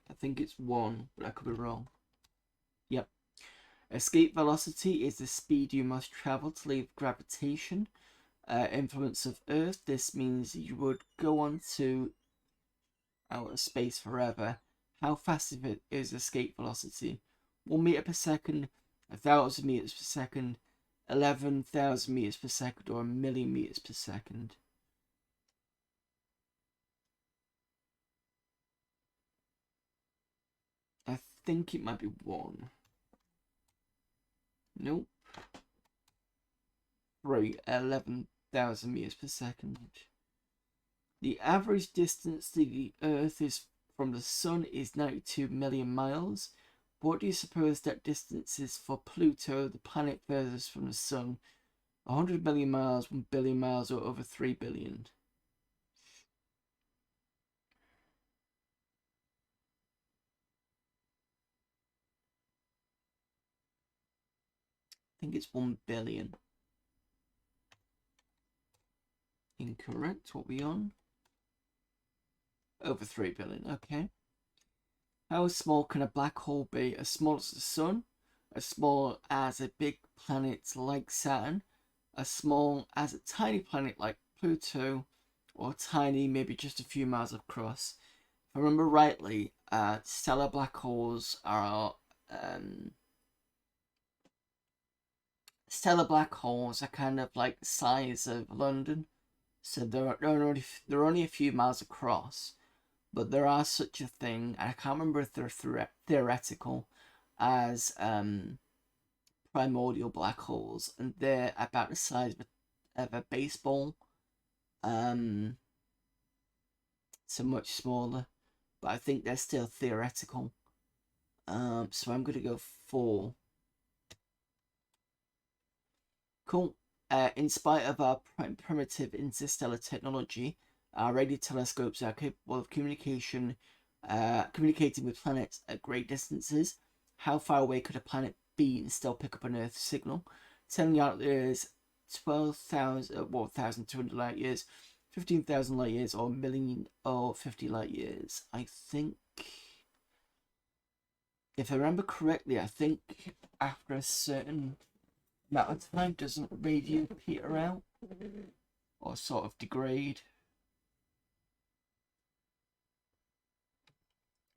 I think it's 1, but I could be wrong. Yep. Escape velocity is the speed you must travel to leave gravitation influence of Earth. This means you would go on to outer space forever. How fast is escape velocity? 1 meter per second, 1,000 meters per second, 11,000 meters per second, or 1,000,000 meters per second. I think it might be 1. Nope. 3, 11,000 meters per second. The average distance to the Earth is from the Sun is 92 million miles. What do you suppose that distance is for Pluto, the planet furthest from the Sun? 100 million miles, 1 billion miles, or over 3 billion? I think it's 1 billion. Incorrect. What are we on? Over 3 billion. Okay. How small can a black hole be? As small as the Sun? As small as a big planet like Saturn? As small as a tiny planet like Pluto? Or tiny, maybe just a few miles across? If I remember rightly, stellar black holes are kind of like the size of London, so they're only a few miles across. But there are such a thing, and I can't remember if they're theoretical, as primordial black holes, and they're about the size of a baseball. So much smaller, but I think they're still theoretical. So I'm gonna go 4. Cool. In spite of our primitive interstellar technology, our radio telescopes are capable of communicating with planets at great distances. How far away could a planet be and still pick up an Earth signal? 10 light years, 1,200 light years, 15,000 light years, or 1,000,000 or 50 light years. I think, if I remember correctly, I think after a certain amount of time, doesn't radio peter out or sort of degrade?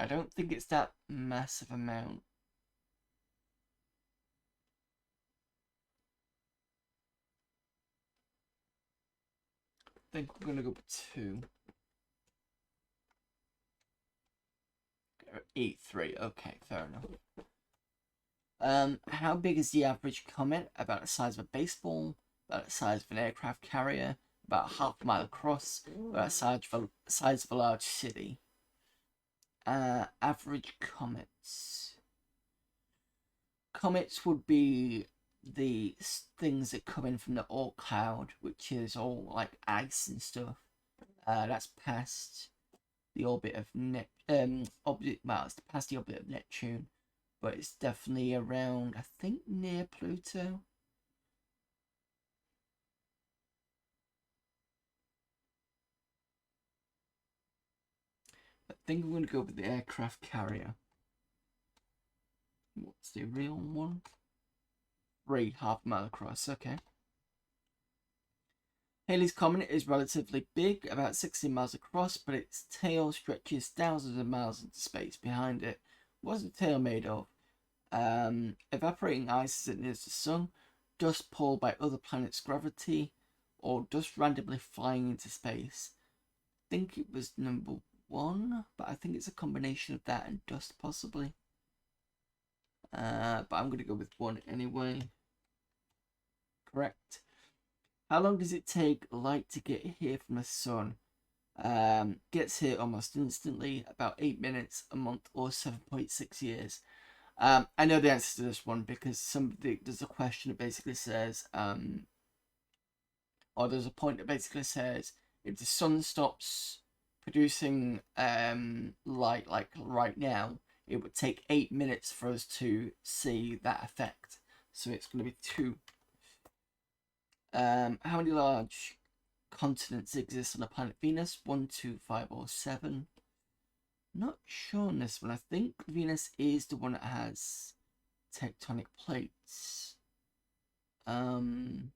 I don't think it's that massive amount. I think we're gonna go with 2. 8-3. Okay, fair enough. How big is the average comet? About the size of a baseball, about the size of an aircraft carrier, about half a mile across, about the size of a large city. Average comets. Comets would be the things that come in from the Oort cloud, which is all like ice and stuff. That's past the orbit of it's past the orbit of Neptune, but it's definitely around, I think, near Pluto. I think I'm going to go with the aircraft carrier. What's the real one? 3, half a mile across. Okay. Halley's Comet is relatively big, about 16 miles across, but its tail stretches thousands of miles into space behind it. What's the tail made of? Evaporating ice as it nears the sun, dust pulled by other planets' gravity, or dust randomly flying into space. I think it was number 1, but I think it's a combination of that and dust, possibly. But I'm going to go with 1 anyway. Correct. How long does it take light to get here from the sun? Gets here almost instantly, about 8 minutes, a month, or 7.6 years. I know the answer to this one because there's a question that basically says, or there's a point that basically says, if the sun stops producing light, like right now, it would take 8 minutes for us to see that effect. So it's going to be 2. How many large continents exist on the planet Venus? 1, 2, 5, or 7? Not sure on this one. I think Venus is the one that has tectonic plates. I'm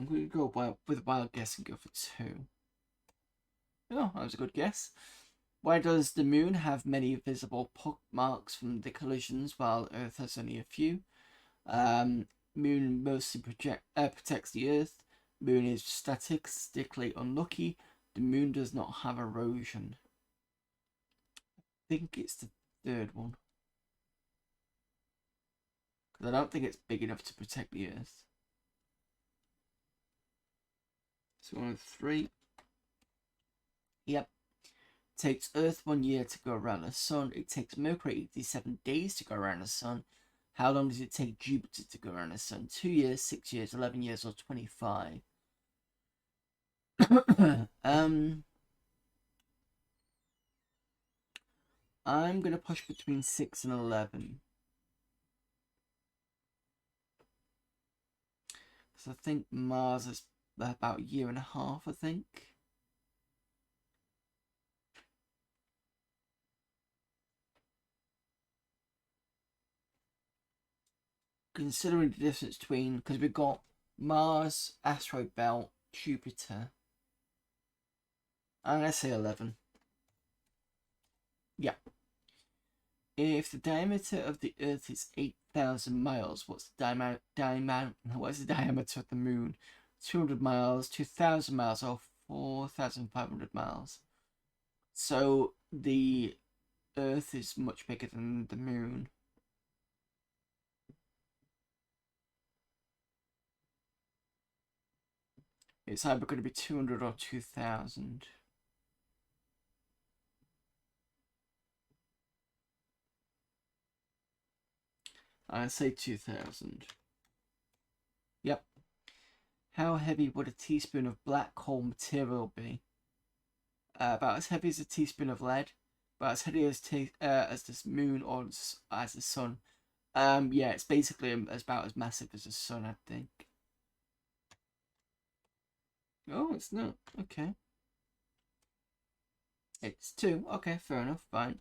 going to go with a wild guess and go for 2. Oh, that was a good guess. Why does the moon have many visible pock marks from the collisions while Earth has only a few? Moon mostly protects the Earth. Moon is statistically unlucky. The moon does not have erosion. I think it's the third one. Because I don't think it's big enough to protect the Earth. So 1 of 3. Yep. Takes Earth 1 year to go around the Sun. It takes Mercury 87 days to go around the Sun. How long does it take Jupiter to go around the Sun? 2 years, 6 years, 11 years, or 25? I'm going to push between 6 and 11. Because I think Mars is about a year and a half, I think. Considering the distance between, because we've got Mars, asteroid belt, Jupiter. I'm going to say 11. Yeah. If the diameter of the Earth is 8,000 miles, what's the diameter of the Moon? 200 miles, 2,000 miles, or 4,500 miles? So the Earth is much bigger than the Moon. It's either going to be 200 or 2,000. I'd say 2,000. Yep. How heavy would a teaspoon of black hole material be? About as heavy as a teaspoon of lead. About as heavy as this moon or as the sun. Yeah, it's basically about as massive as the sun, I think. Oh, it's not. Okay. It's 2. Okay, fair enough. Fine.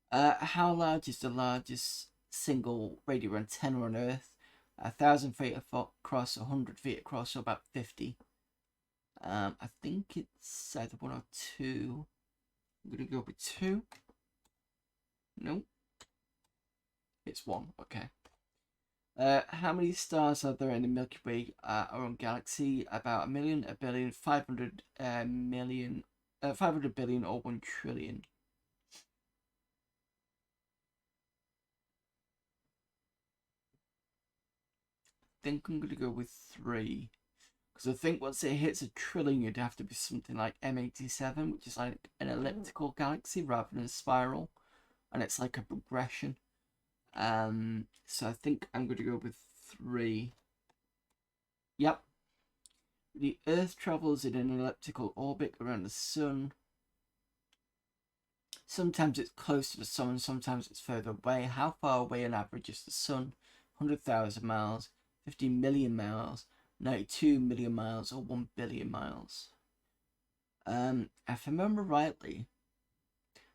How large is the largest single radio antenna on Earth? 1,000 feet across, 100 feet across, so about 50. I think it's either 1 or 2. I'm gonna go with 2. Nope. It's 1. Okay. How many stars are there in the Milky Way, our own galaxy? About 1 million, 1 billion, 500 million, 500 billion, or 1 trillion? I think I'm gonna go with 3. Because I think once it hits 1 trillion, it'd have to be something like M87, which is like an elliptical galaxy rather than a spiral. And it's like a progression. So I think I'm going to go with 3. Yep. The Earth travels in an elliptical orbit around the Sun. Sometimes it's close to the Sun, sometimes it's further away. How far away on average is the Sun? 100,000 miles, 50 million miles, 92 million miles, or 1 billion miles? If I remember rightly,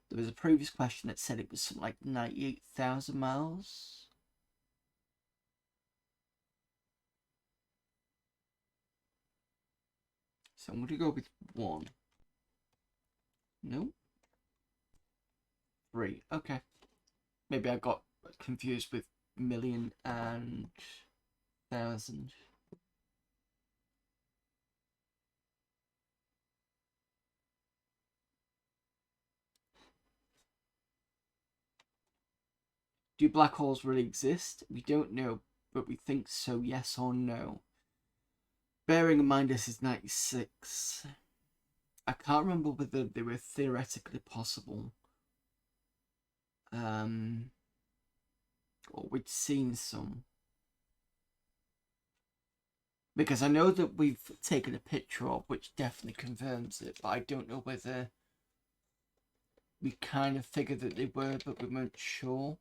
there was a previous question that said it was something like 98,000 miles. So I'm going to go with 1. No. 3. Okay. Maybe I got confused with million and thousand. Do black holes really exist? We don't know, but we think so, yes or no. Bearing in mind this is 96. I can't remember whether they were theoretically possible. Or we'd seen some. Because I know that we've taken a picture of, which definitely confirms it, but I don't know whether we kind of figured that they were, but we weren't sure.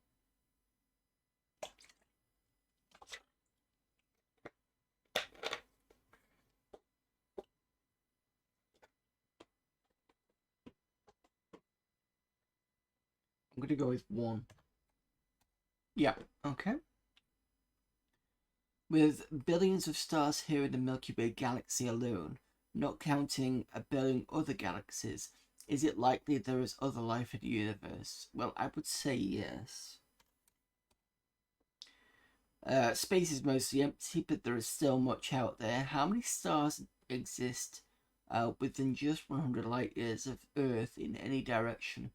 I'm going to go with 1. Yeah, okay. With billions of stars here in the Milky Way galaxy alone, not counting a billion other galaxies, is it likely there is other life in the universe? Well, I would say yes. Space is mostly empty, but there is still much out there. How many stars exist within just 100 light years of Earth in any direction?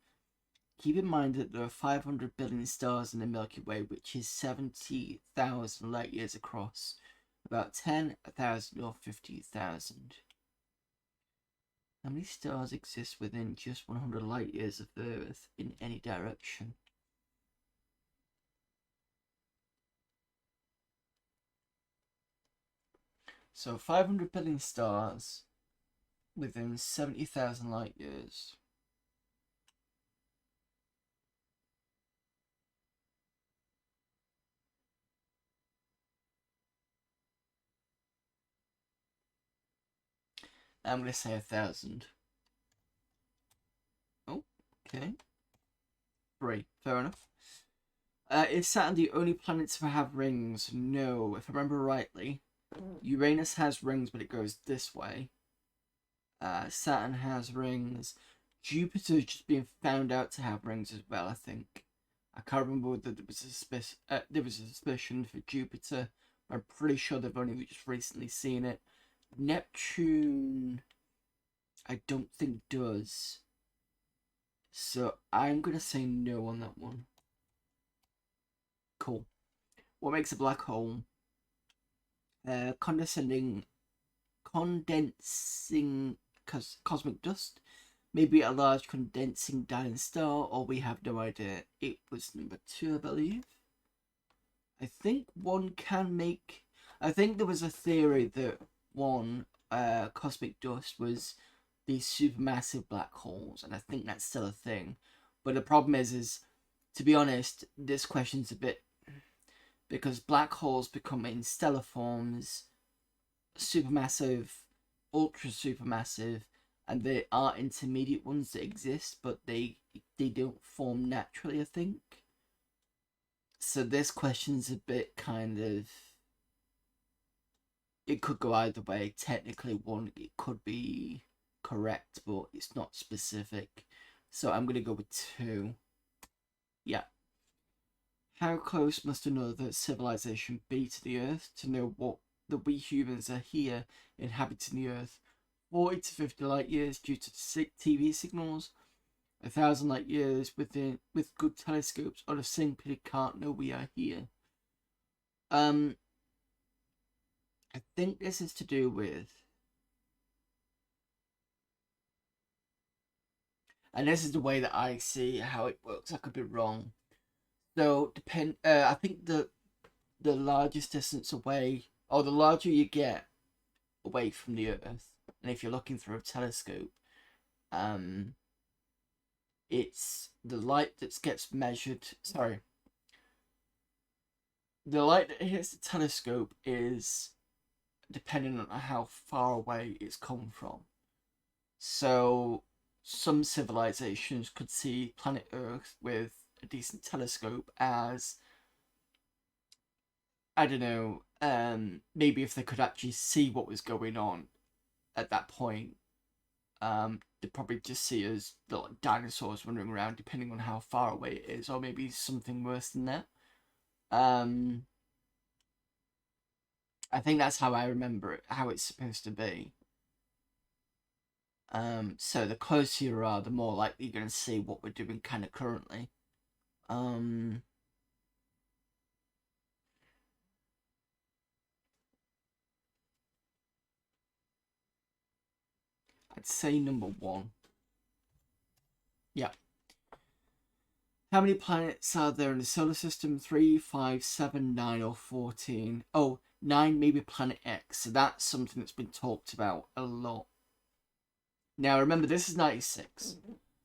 Keep in mind that there are 500 billion stars in the Milky Way, which is 70,000 light years across. About 10, 1,000, or 50,000. How many stars exist within just 100 light years of Earth in any direction? So 500 billion stars within 70,000 light years. I'm going to say 1,000. Oh, okay. 3. Fair enough. Is Saturn the only planet to have rings? No. If I remember rightly, Uranus has rings, but it goes this way. Saturn has rings. Jupiter's just being found out to have rings as well, I think. I can't remember whether there was a suspicion for Jupiter. I'm pretty sure they've only just recently seen it. Neptune, I don't think does. So I'm going to say no on that one. Cool. What makes a black hole? Condensing cosmic dust. Maybe a large condensing dying star, or we have no idea. It was number 2, I believe. I think 1 can make... I think there was a theory that 1, cosmic dust, was these supermassive black holes, and I think that's still a thing. But the problem is to be honest, this question's a bit... because black holes become in stellar forms, supermassive, ultra supermassive, and there are intermediate ones that exist, but they don't form naturally, I think. So this question's a bit kind of... it could go either way. Technically, 1, it could be correct, but it's not specific. So I'm going to go with 2. Yeah. How close must another civilization be to the Earth to know what that we humans are here inhabiting the Earth? 40 to 50 light years due to TV signals. 1,000 light years with good telescopes, or simply can't know we are here. I think this is to do with... and this is the way that I see how it works. I could be wrong. So I think the largest distance away, or the larger you get away from the Earth, and if you're looking through a telescope, it's the light that gets measured. Sorry, the light that hits the telescope is depending on how far away it's come from. So some civilizations could see planet Earth with a decent telescope as, I don't know, maybe if they could actually see what was going on at that point, they'd probably just see as like dinosaurs wandering around, depending on how far away it is, or maybe something worse than that. I think that's how I remember it, how it's supposed to be. So the closer you are, the more likely you're going to see what we're doing kind of currently. I'd say number 1. Yeah. How many planets are there in the solar system? 3, 5, 7, 9, or 14? Oh, 9 maybe Planet X. So that's something that's been talked about a lot. Now remember, this is 96.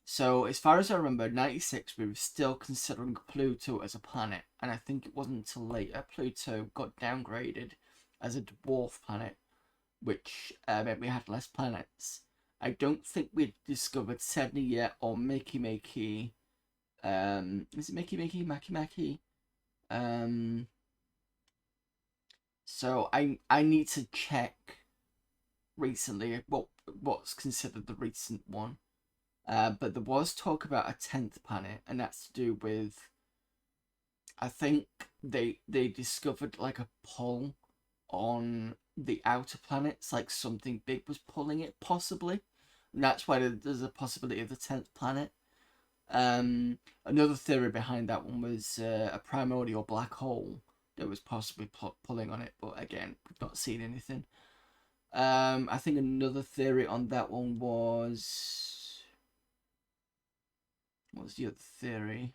So as far as I remember, 96 we were still considering Pluto as a planet, and I think it wasn't until later Pluto got downgraded as a dwarf planet, which meant we had less planets. I don't think we'd discovered Sedna yet, or Makey Makey. Is it Makey Makey? Maki Maki? So I need to check recently what's considered the recent one. But there was talk about a 10th planet, and that's to do with, I think they discovered like a pull on the outer planets, like something big was pulling it, possibly. And that's why there's a possibility of the 10th planet. Another theory behind that one was a primordial black hole that was possibly pulling on it, but again, we've not seen anything. I think another theory on that one was... What was the other theory?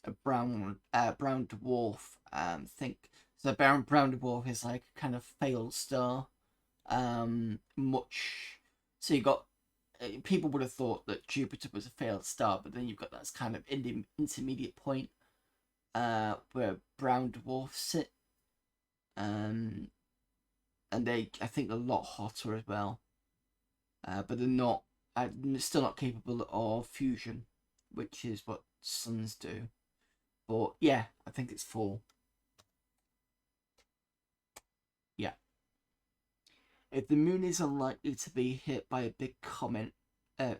A brown dwarf. Think so. Brown dwarf is like a kind of failed star. Much. So you got people would have thought that Jupiter was a failed star, but then you've got that kind of intermediate point, where brown dwarfs sit. And I think, a lot hotter as well. But they're still not capable of fusion, which is what suns do. But yeah, I think it's 4. Yeah. If the moon is unlikely to be hit by a big comet, if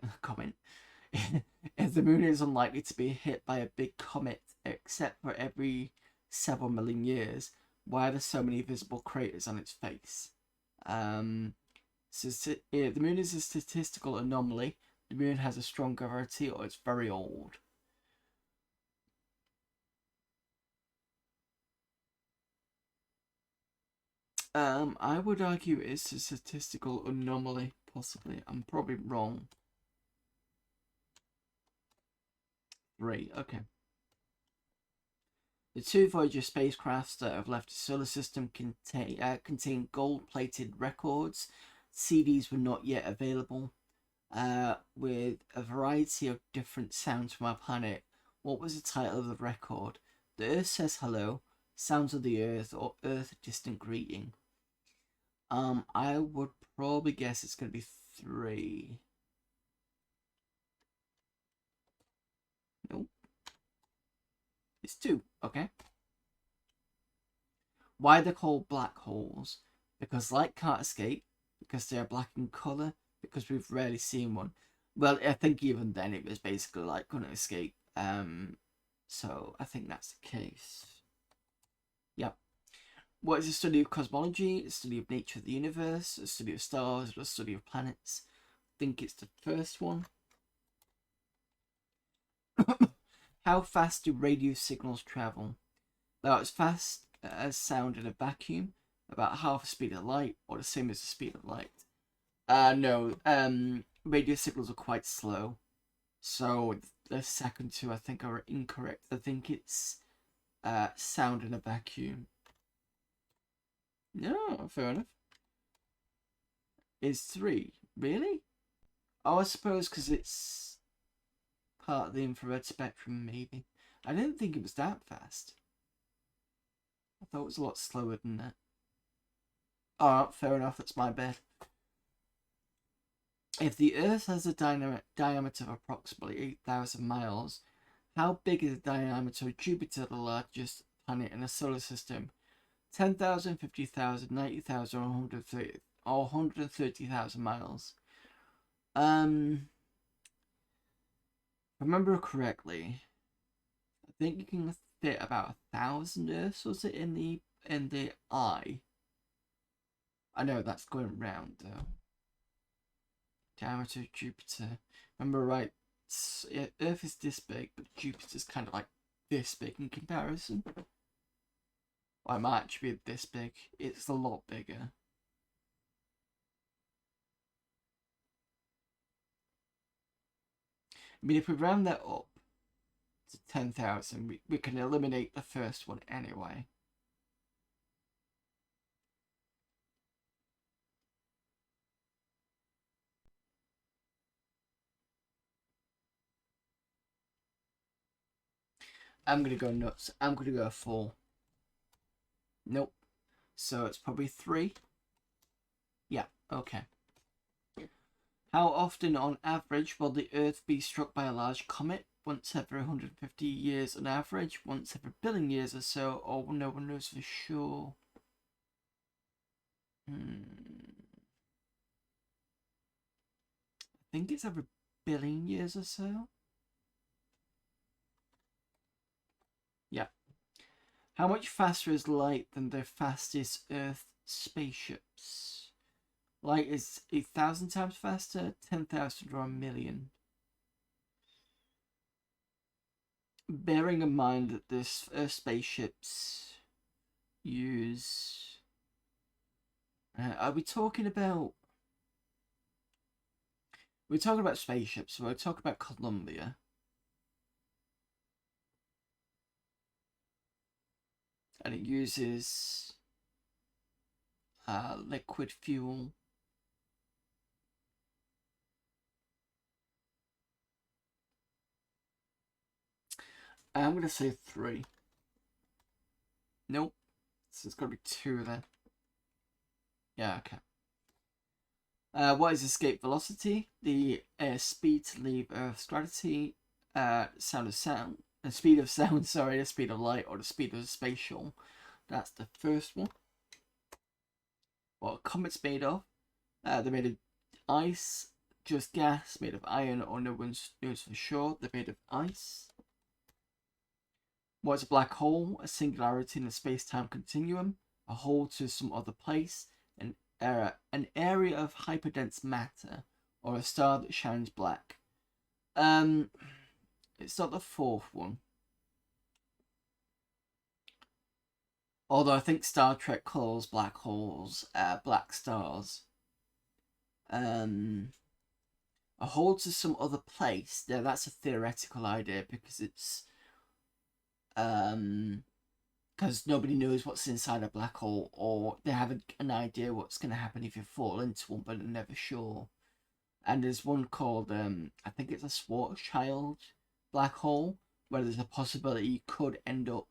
the moon is unlikely to be hit by a big comet, except for every several million years, why are there so many visible craters on its face? So the moon is a statistical anomaly. The moon has a strong gravity, or it's very old. I would argue it's a statistical anomaly, possibly. I'm probably wrong. 3, okay. The 2 Voyager spacecrafts that have left the solar system contain gold-plated records. CDs were not yet available, with a variety of different sounds from our planet. What was the title of the record? The Earth Says Hello, Sounds of the Earth, or Earth Distant Greeting? I would probably guess it's going to be 3. Nope. It's 2, okay. Why they're called black holes? Because light can't escape, because they are black in colour, because we've rarely seen one. Well, I think even then it was basically like couldn't escape. So I think that's the case. Yep. What is a study of cosmology? A study of nature of the universe? A study of stars? Or a study of planets? I think it's the first one. How fast do radio signals travel? About as fast as sound in a vacuum, about half the speed of light, or the same as the speed of light. No. Radio signals are quite slow, so the second 2 I think are incorrect. I think it's sound in a vacuum. No, fair enough. Is 3 really? Oh, I suppose because it's part of the infrared spectrum, maybe. I didn't think it was that fast. I thought it was a lot slower than that. Alright, fair enough, that's my bad. If the Earth has a diameter of approximately 8,000 miles, how big is the diameter of Jupiter, the largest planet in the solar system? 10,000, 50,000, 90,000, or 130,000 miles. If I remember correctly, I think you can fit about 1,000 Earths, was it, in the eye? I know that's going round though. Diameter of Jupiter. Remember right, Earth is this big, but Jupiter's kind of like this big in comparison. Well, it might actually be this big. It's a lot bigger. I mean, if we round that up to 10,000. We can eliminate the first one anyway. I'm gonna go nuts. I'm gonna go 4. Nope. So it's probably 3. Yeah, okay. How often on average will the Earth be struck by a large comet? Once every 150 years on average, once every billion years or so, or no one knows for sure. I think it's every billion years or so. Yeah. How much faster is light than the fastest Earth spaceships? Light is 1,000 times faster, 10,000 or 1,000,000. Bearing in mind that this spaceships use... are we talking about... We're talking about spaceships, so we're talking about Columbia. And it uses liquid fuel. I'm going to say 3. Nope. So it's got to be 2 then. Yeah, okay. What is escape velocity? The speed to leave Earth's gravity, speed of sound, sorry, the speed of light, or the speed of the spatial. That's the first one. What are comets made of? They're made of ice, just gas, made of iron, or no one knows for sure. They're made of ice. What is a black hole? A singularity in the space-time continuum, a hole to some other place, an area of hyperdense matter, or a star that shines black. It's not the fourth one. Although I think Star Trek calls black holes black stars. A hole to some other place. Yeah, that's a theoretical idea because it's because nobody knows what's inside a black hole, or they have an idea what's going to happen if you fall into one, but they're never sure. And there's one called I think it's a Schwarzschild black hole, where there's a possibility you could end up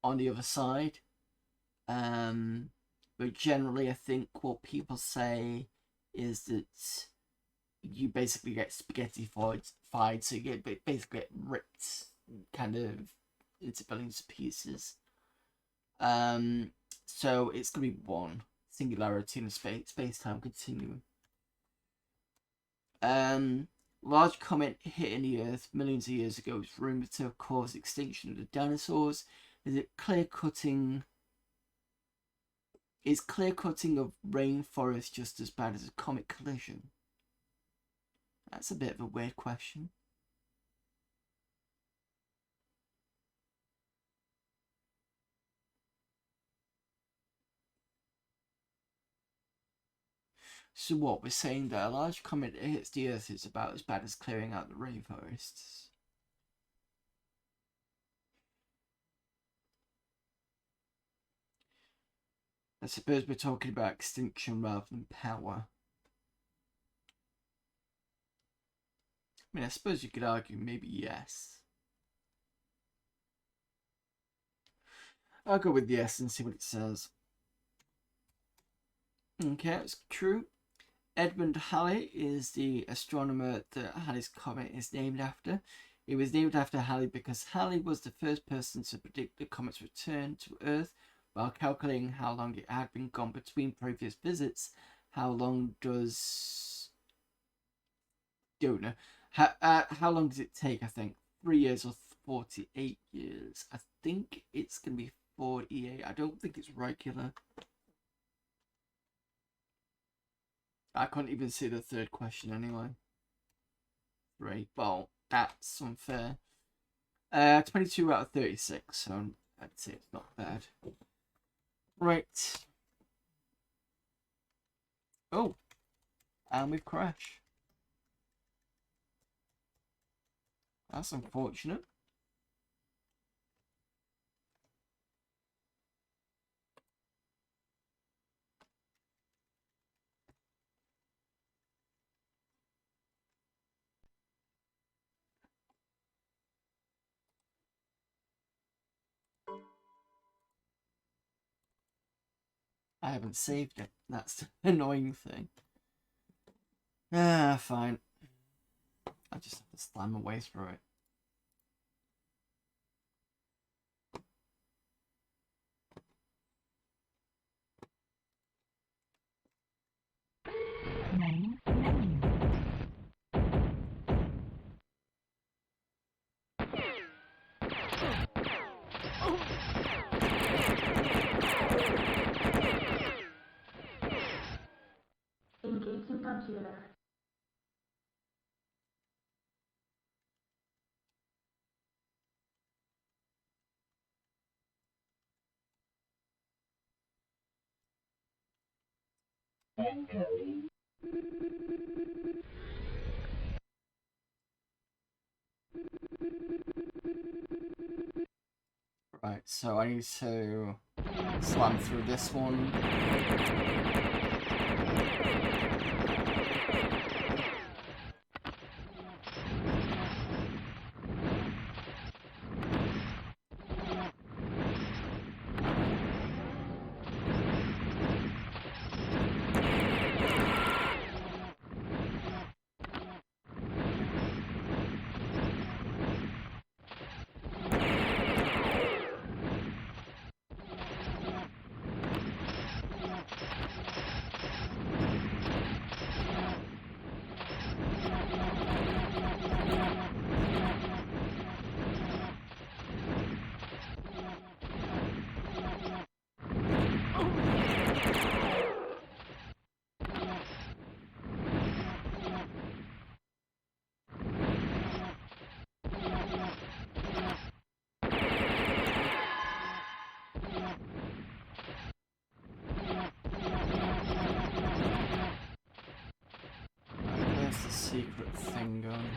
on the other side. But generally I think what people say is that you basically get spaghetti-fied, so you basically get ripped kind of into billions of pieces. So it's gonna be 1. Singularity in a space-time continuum. Large comet hitting the Earth millions of years ago was rumored to have caused extinction of the dinosaurs. Is clear-cutting of rainforest just as bad as a comet collision? That's a bit of a weird question. So what, we're saying that a large comet that hits the Earth is about as bad as clearing out the rainforests? I suppose we're talking about extinction rather than power. I mean, I suppose you could argue maybe yes. I'll go with yes and see what it says. Okay, it's true. Edmund Halley is the astronomer that Halley's comet is named after. It was named after Halley because Halley was the first person to predict the comet's return to Earth while calculating how long it had been gone between previous visits. How long does... Don't know. How long does it take, I think? 3 years or 48 years? I think it's going to be 48. I don't think it's regular. I couldn't even see the third question anyway. Right, well, that's unfair. 22 out of 36, so I'd say it's not bad. Right. Oh, and we've crashed. That's unfortunate. I haven't saved it. That's the annoying thing. Ah, fine. I just have to slam my way through it. Engaging computer. Right, so I need to slam through this one. Where's the secret thing going?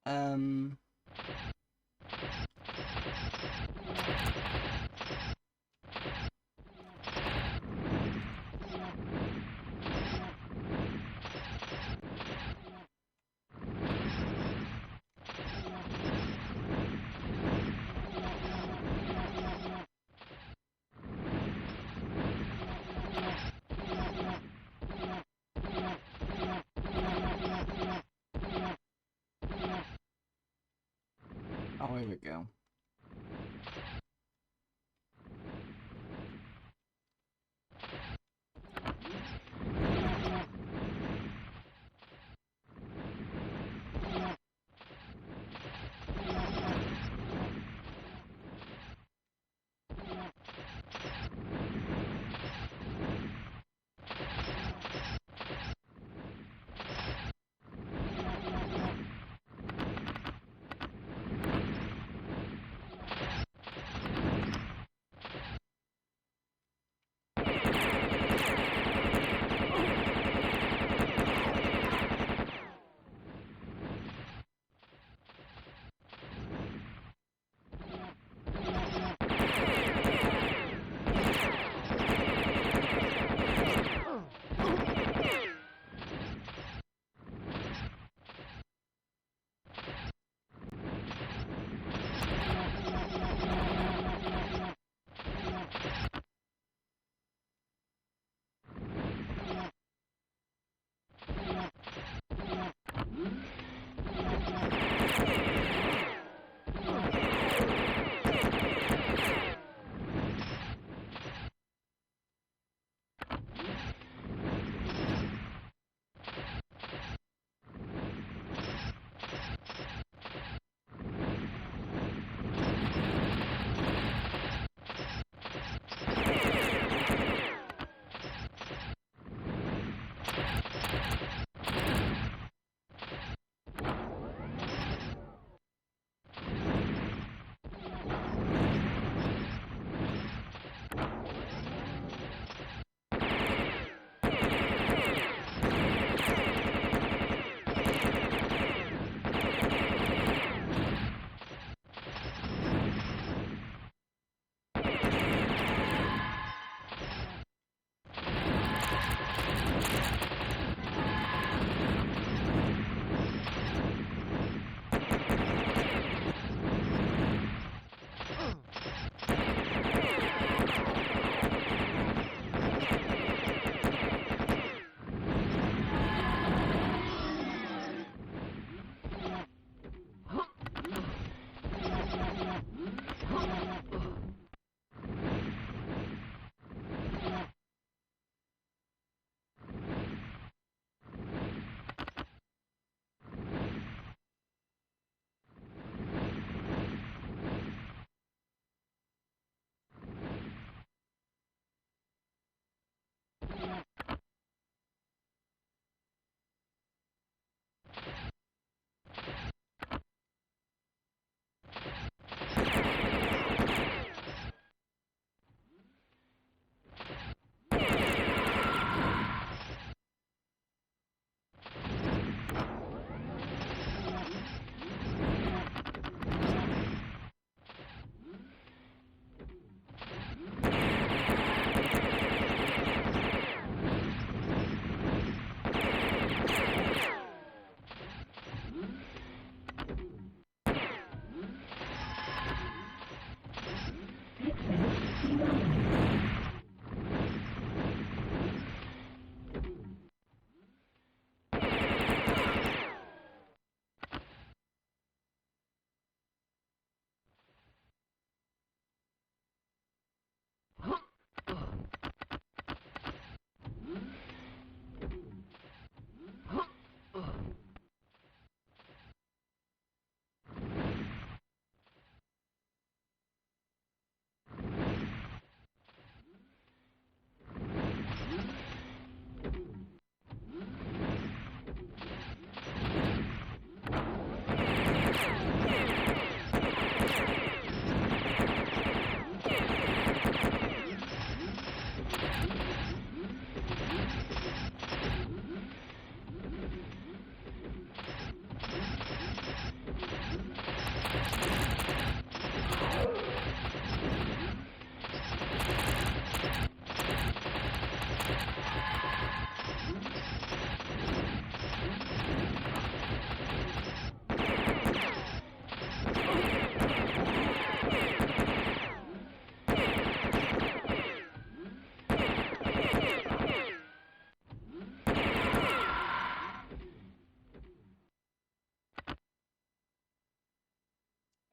Um... Oh, here we go.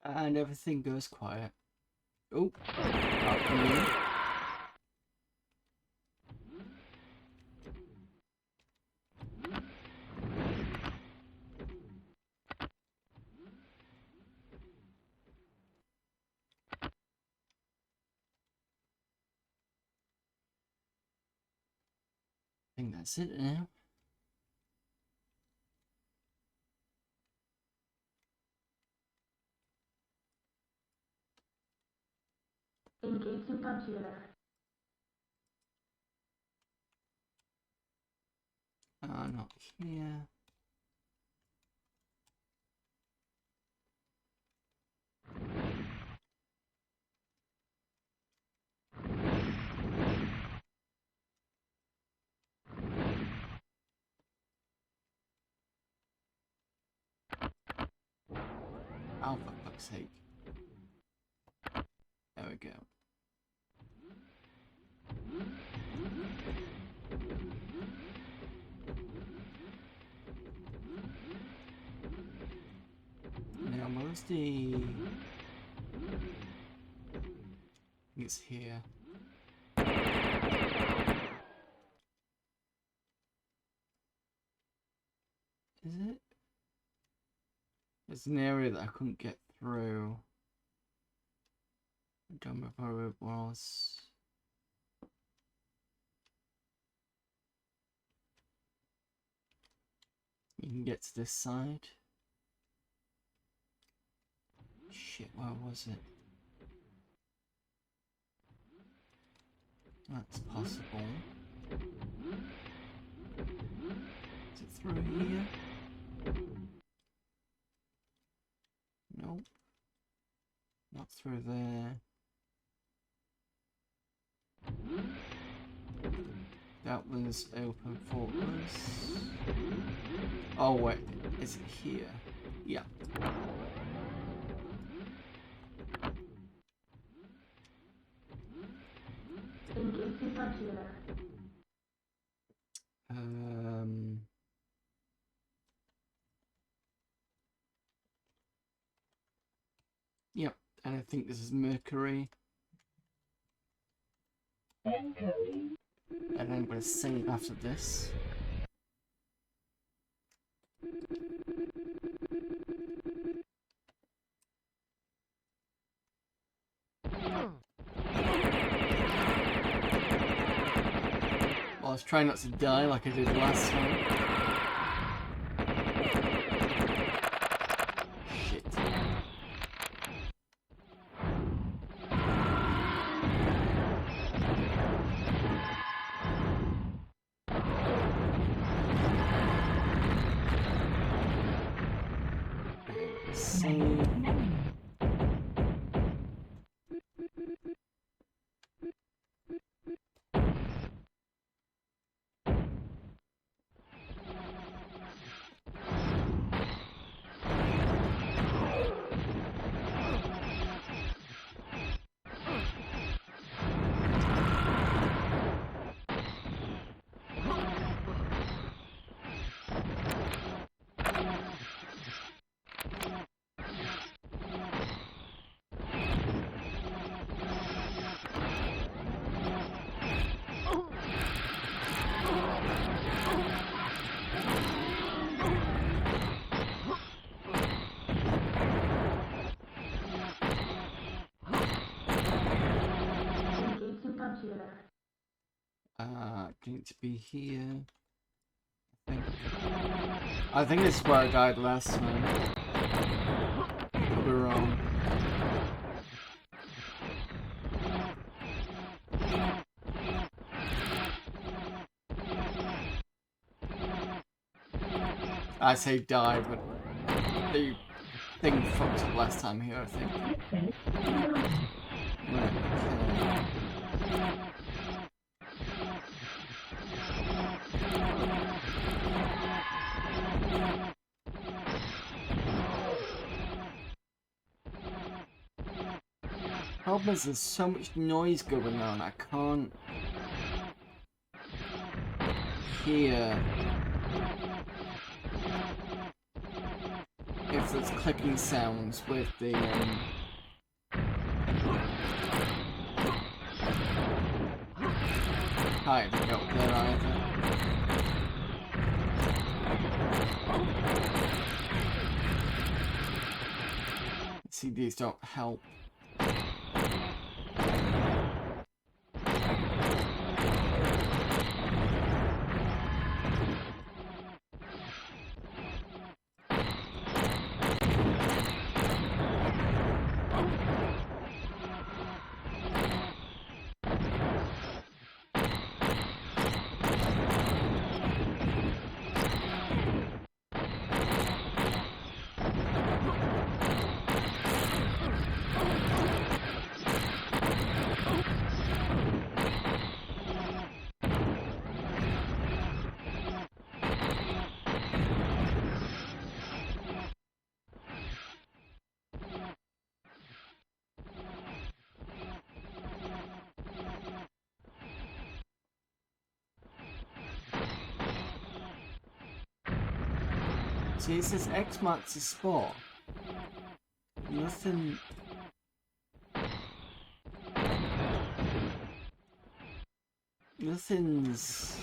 And everything goes quiet. Oh, up me. I think that's it now. Engaging computer. Not here. Oh, for fuck's sake. There we go. Now, where's the... I think it's here. Is it? There's an area that I couldn't get through. I don't remember where it was. You can get to this side. Shit, where was it? That's possible. Is it through here? Nope. Not through there. That was open for us. Oh wait, is it here? Yeah. Engaging computer. Yep, and I think this is Mercury. And I'm going to save after this. Well, I was trying not to die like I did last time. Shit. Save. Engaging computer. Need to be here. I think this is where I died last time. Could be wrong. I say died, but the thing fucked up last time here, I think. Right, okay. Problem is, there's so much noise going on, I can't hear if those clicking sounds with the I haven't got there either. See, these don't help. See, it says X marks the spot. Nothing. Nothing's.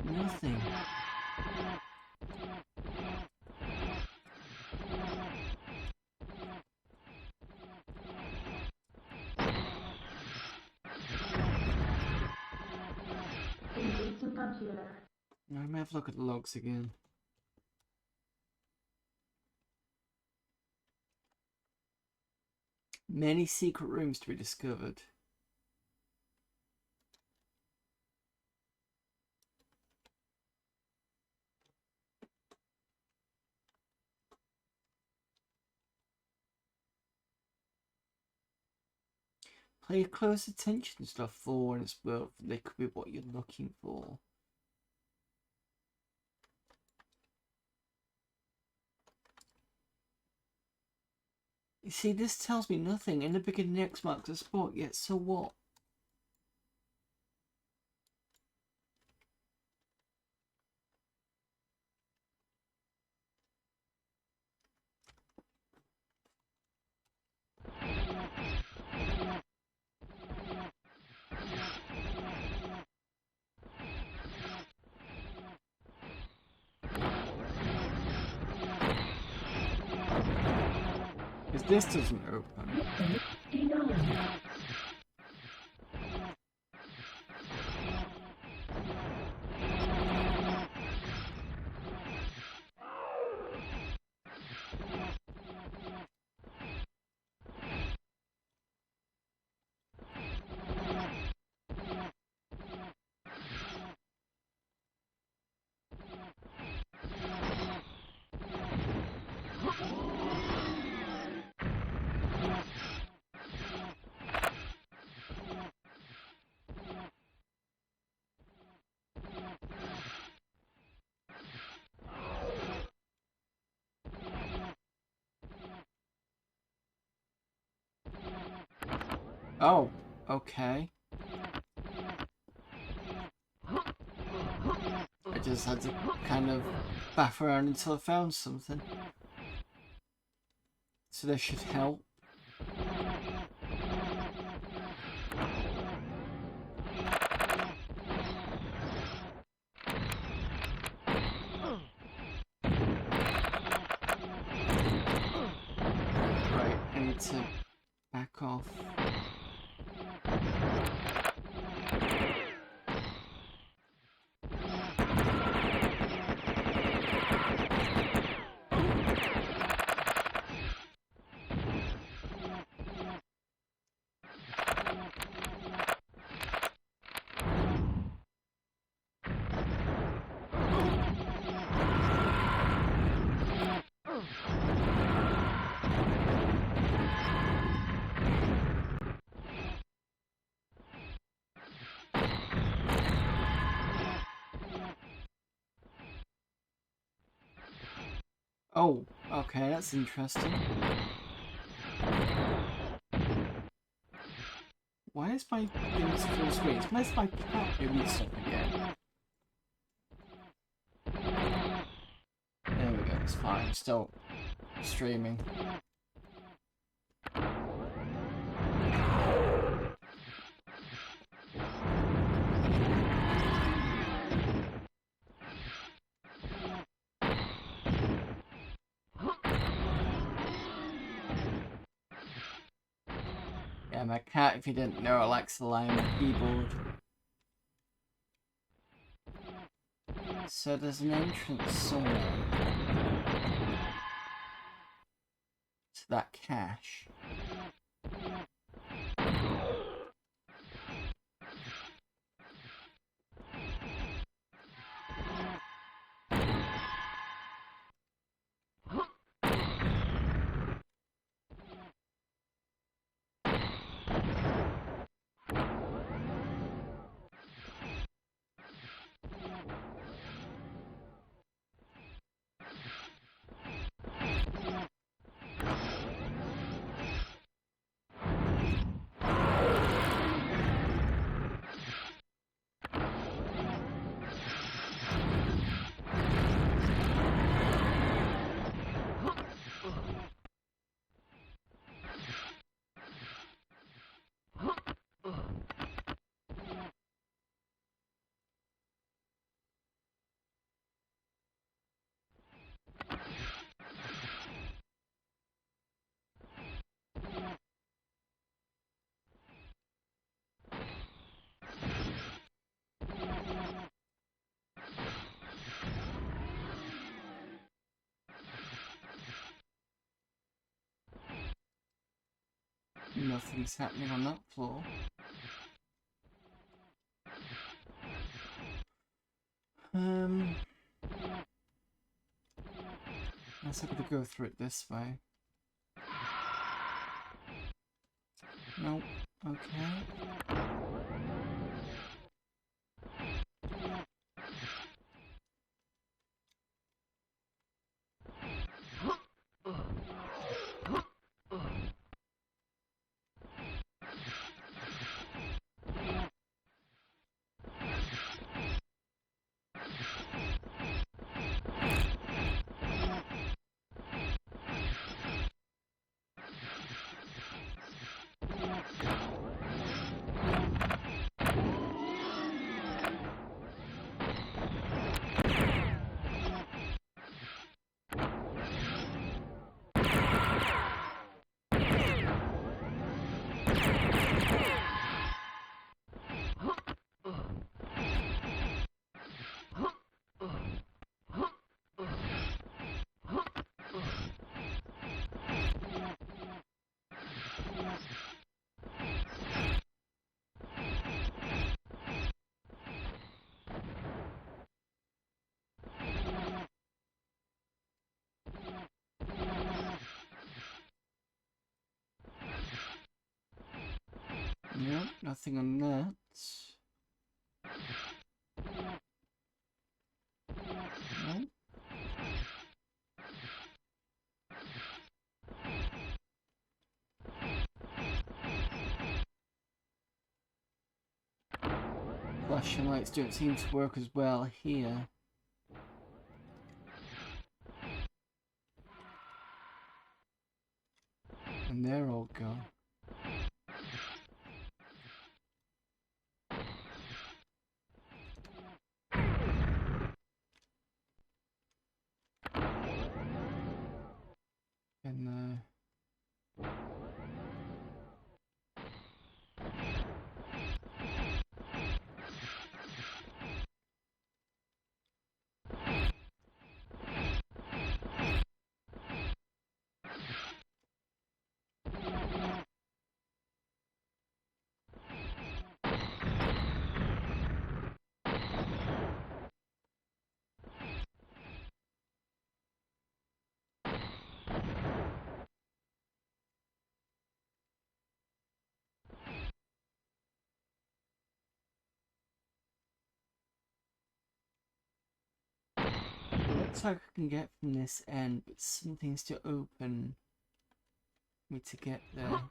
Nothing. Engaging computer. I may have a look at the logs again. Many secret rooms to be discovered. Pay close attention to stuff for and it's worth. They could be what you're looking for. You see, this tells me nothing. In the beginning, X marks the spot, yet so what? Because this doesn't open. Oh, okay. I just had to kind of baff around until I found something. So that should help. Right, I need to back off. Oh, okay, that's interesting. Why is my things full screen? Why is my cat doing stuff again? There we go, it's fine. I'm still streaming. Yeah, my cat, if you didn't know, likes to lie on the keyboard. So there's an entrance somewhere to that cache. Nothing's happening on that floor. Guess I gotta go through it this way. Nope. Okay. Nope, nothing on that. Nope. Flashing lights don't seem to work as well here. And they're all gone. And Looks like I can get from this end, but something's to open me to get there.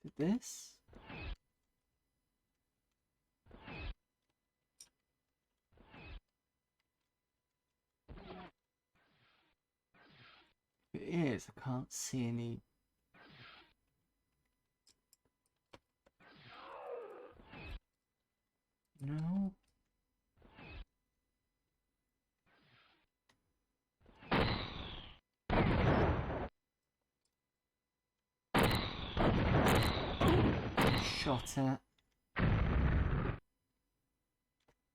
Did this? If it is, I can't see any. No. Shot at.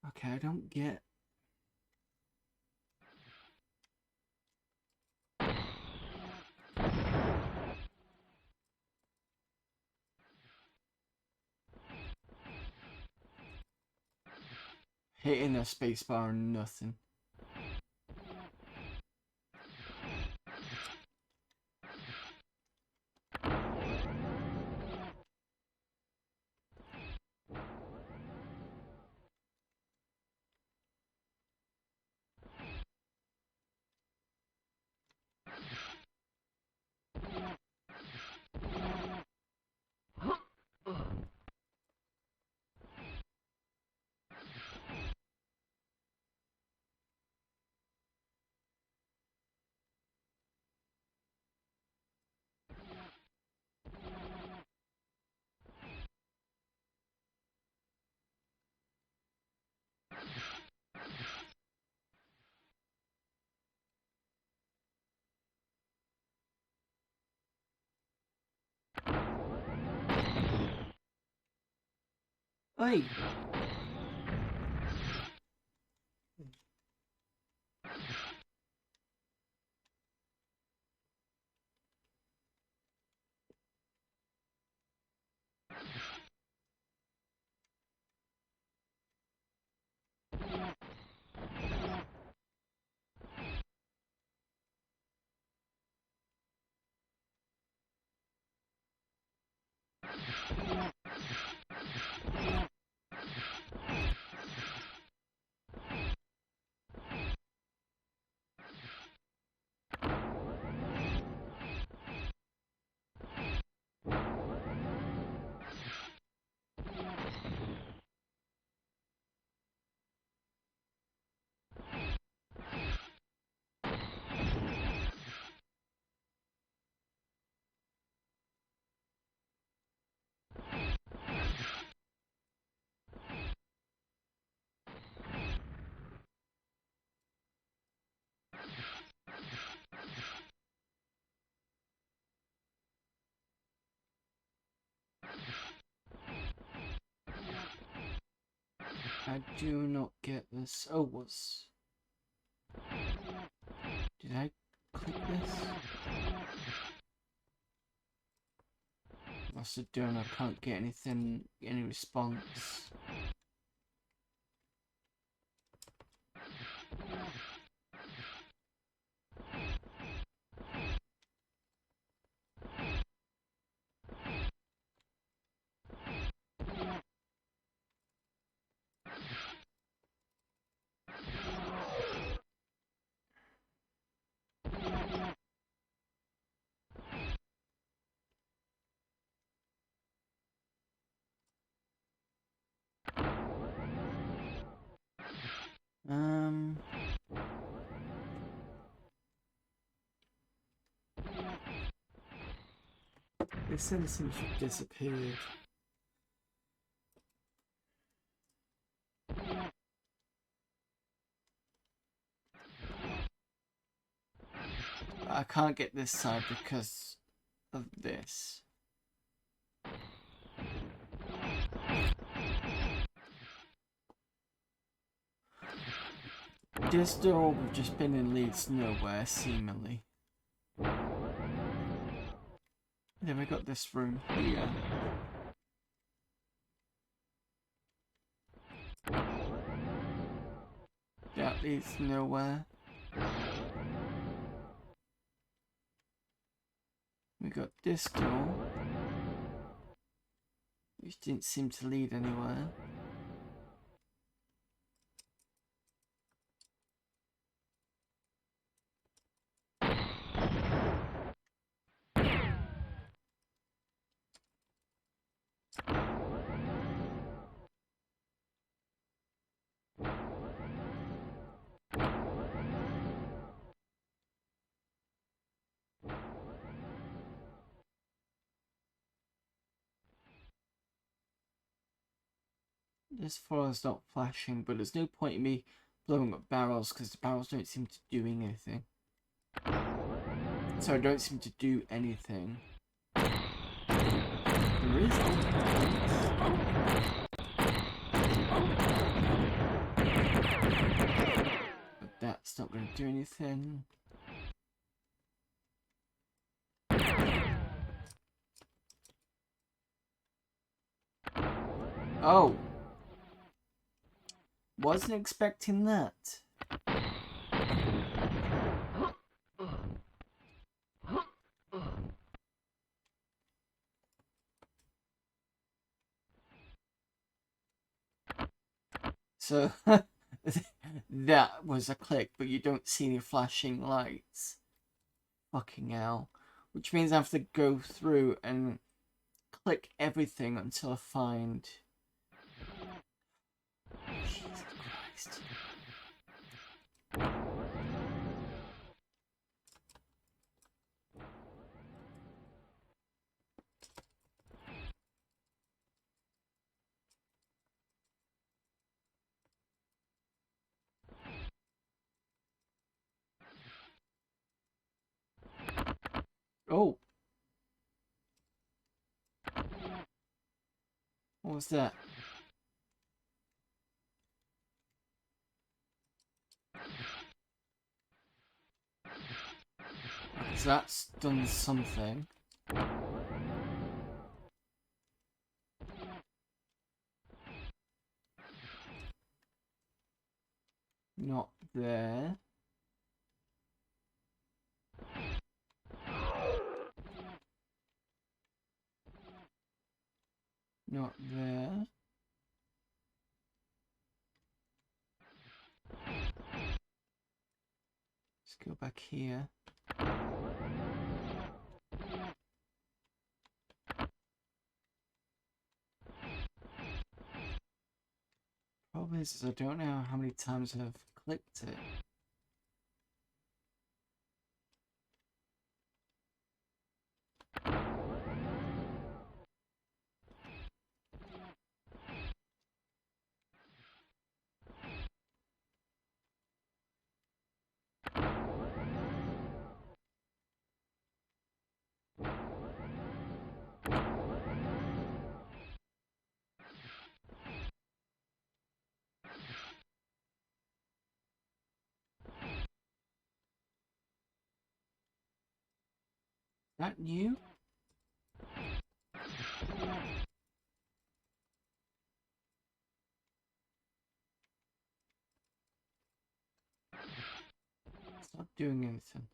Okay, I don't get. Hitting the spacebar and nothing. Oi! I do not get this. Oh, was. Did I click this? Must have done. I can't get anything, any response. They said it seems to have disappeared. I can't get this side because of this. This door we've just been in leads nowhere, seemingly. Then we got this room here. That leads nowhere. We got this door, which didn't seem to lead anywhere. This follower's not flashing, but there's no point in me blowing up barrels because the barrels don't seem to do anything. So I don't seem to do anything. There is but that's not going to do anything. Oh! Wasn't expecting that. So, that was a click, but you don't see any flashing lights. Fucking hell. Which means I have to go through and click everything until I find... Jesus Christ. Oh! What was that? So that's done something. Not there. Not there. Let's go back here. Problem is I don't know how many times I've clicked it. That new? It's not doing anything.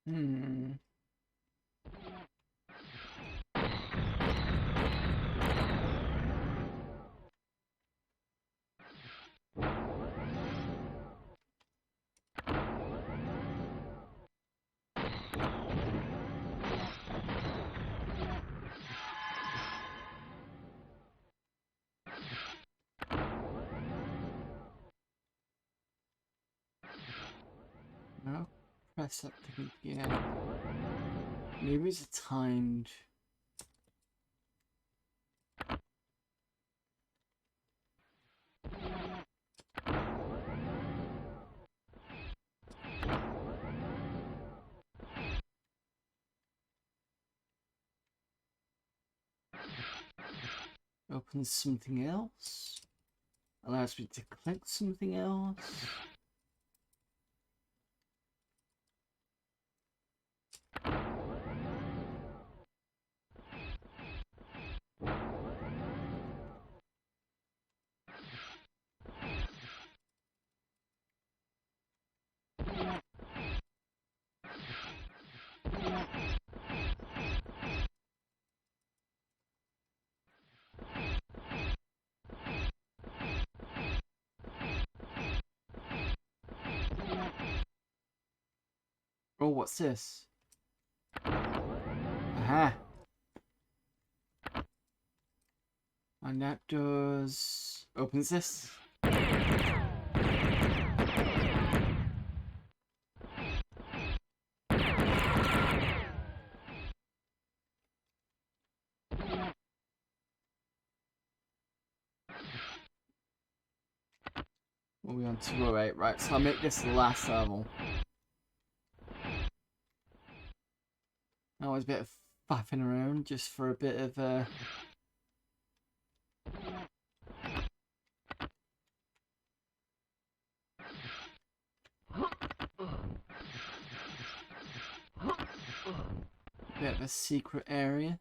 Hmm. No. Press that thing again. Maybe it's timed. Open something else. Allows me to click something else. Oh, what's this? Aha. And that does... opens this. What are we on 208? Right, so I'll make this the last level. That was a bit of faffing around just for a bit of a secret area.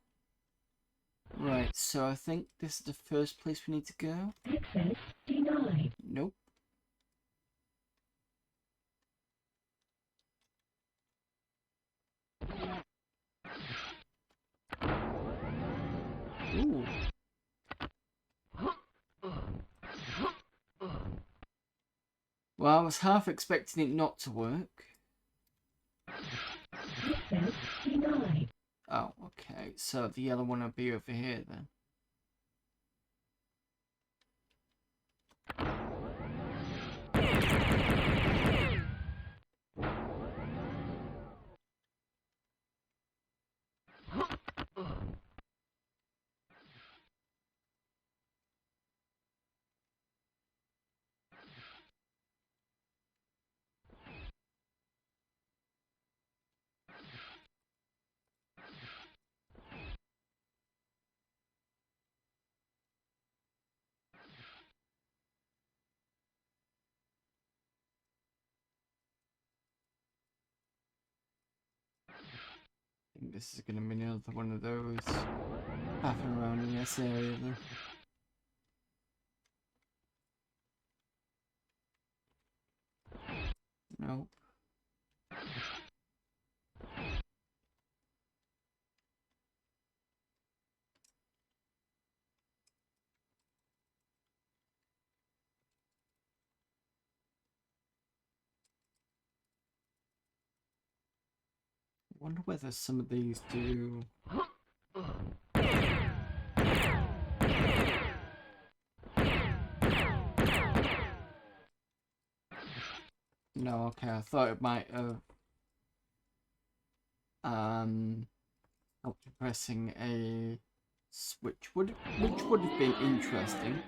Right, so I think this is the first place we need to go. Access denied. Nope. Ooh. Well, I was half expecting it not to work. Access denied. Oh, okay. So the yellow one will be over here then. I think this is going to be another one of those faffing around in this area then. Nope. I wonder whether some of these do... No, okay, I thought it might have helped you pressing a switch, which would have been interesting.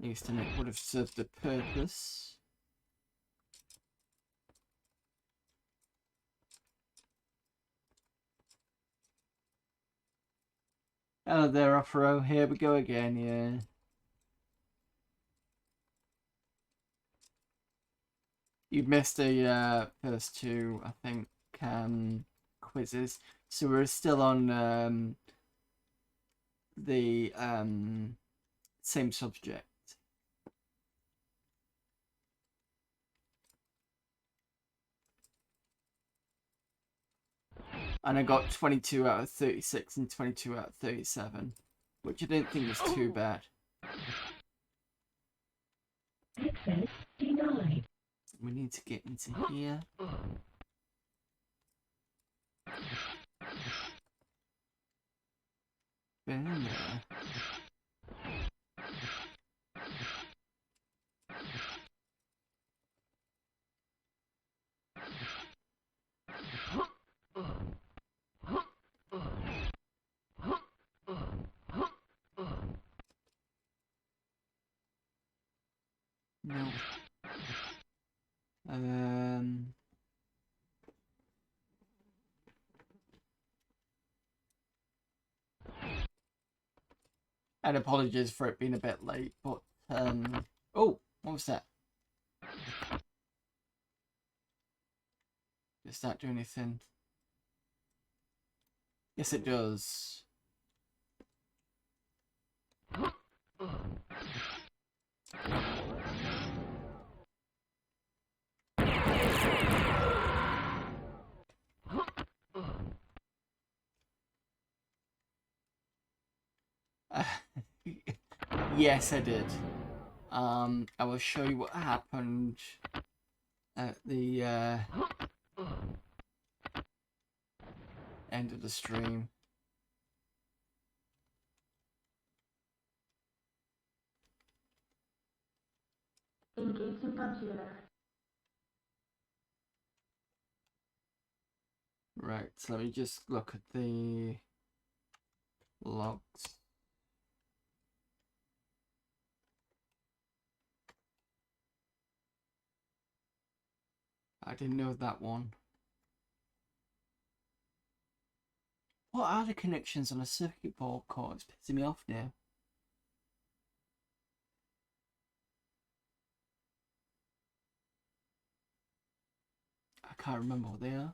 At least, and it would have served a purpose. Hello there, Off-Row. Here we go again, yeah. You've missed the first two, I think, quizzes. So we're still on the same subject. And I got 22 out of 36 and 22 out of 37, which I didn't think was too bad. Access denied. We need to get into here. Been in there. No. And apologies for it being a bit late, but oh, what was that? Does that do anything? Yes, it does. Yes, I did. I will show you what happened at the end of the stream. Engaging computer. Right, so let me just look at the logs. I didn't know that one. What are the connections on a circuit board core? It's pissing me off now. I can't remember what they are.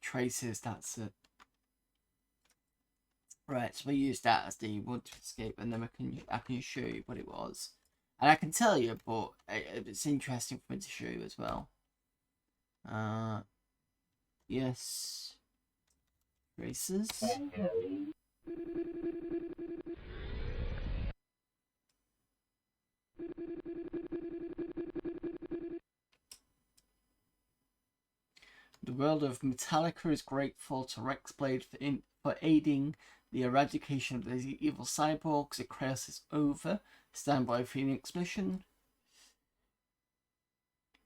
Traces, that's it. Right, so we use that as the one to escape, and then I can show you what it was. And I can tell you, but it's interesting for me to show you as well. Yes. Traces. The world of Metallica is grateful to Rexblade for aiding the eradication of the evil cyborgs. The chaos is over. Stand by Phoenix mission.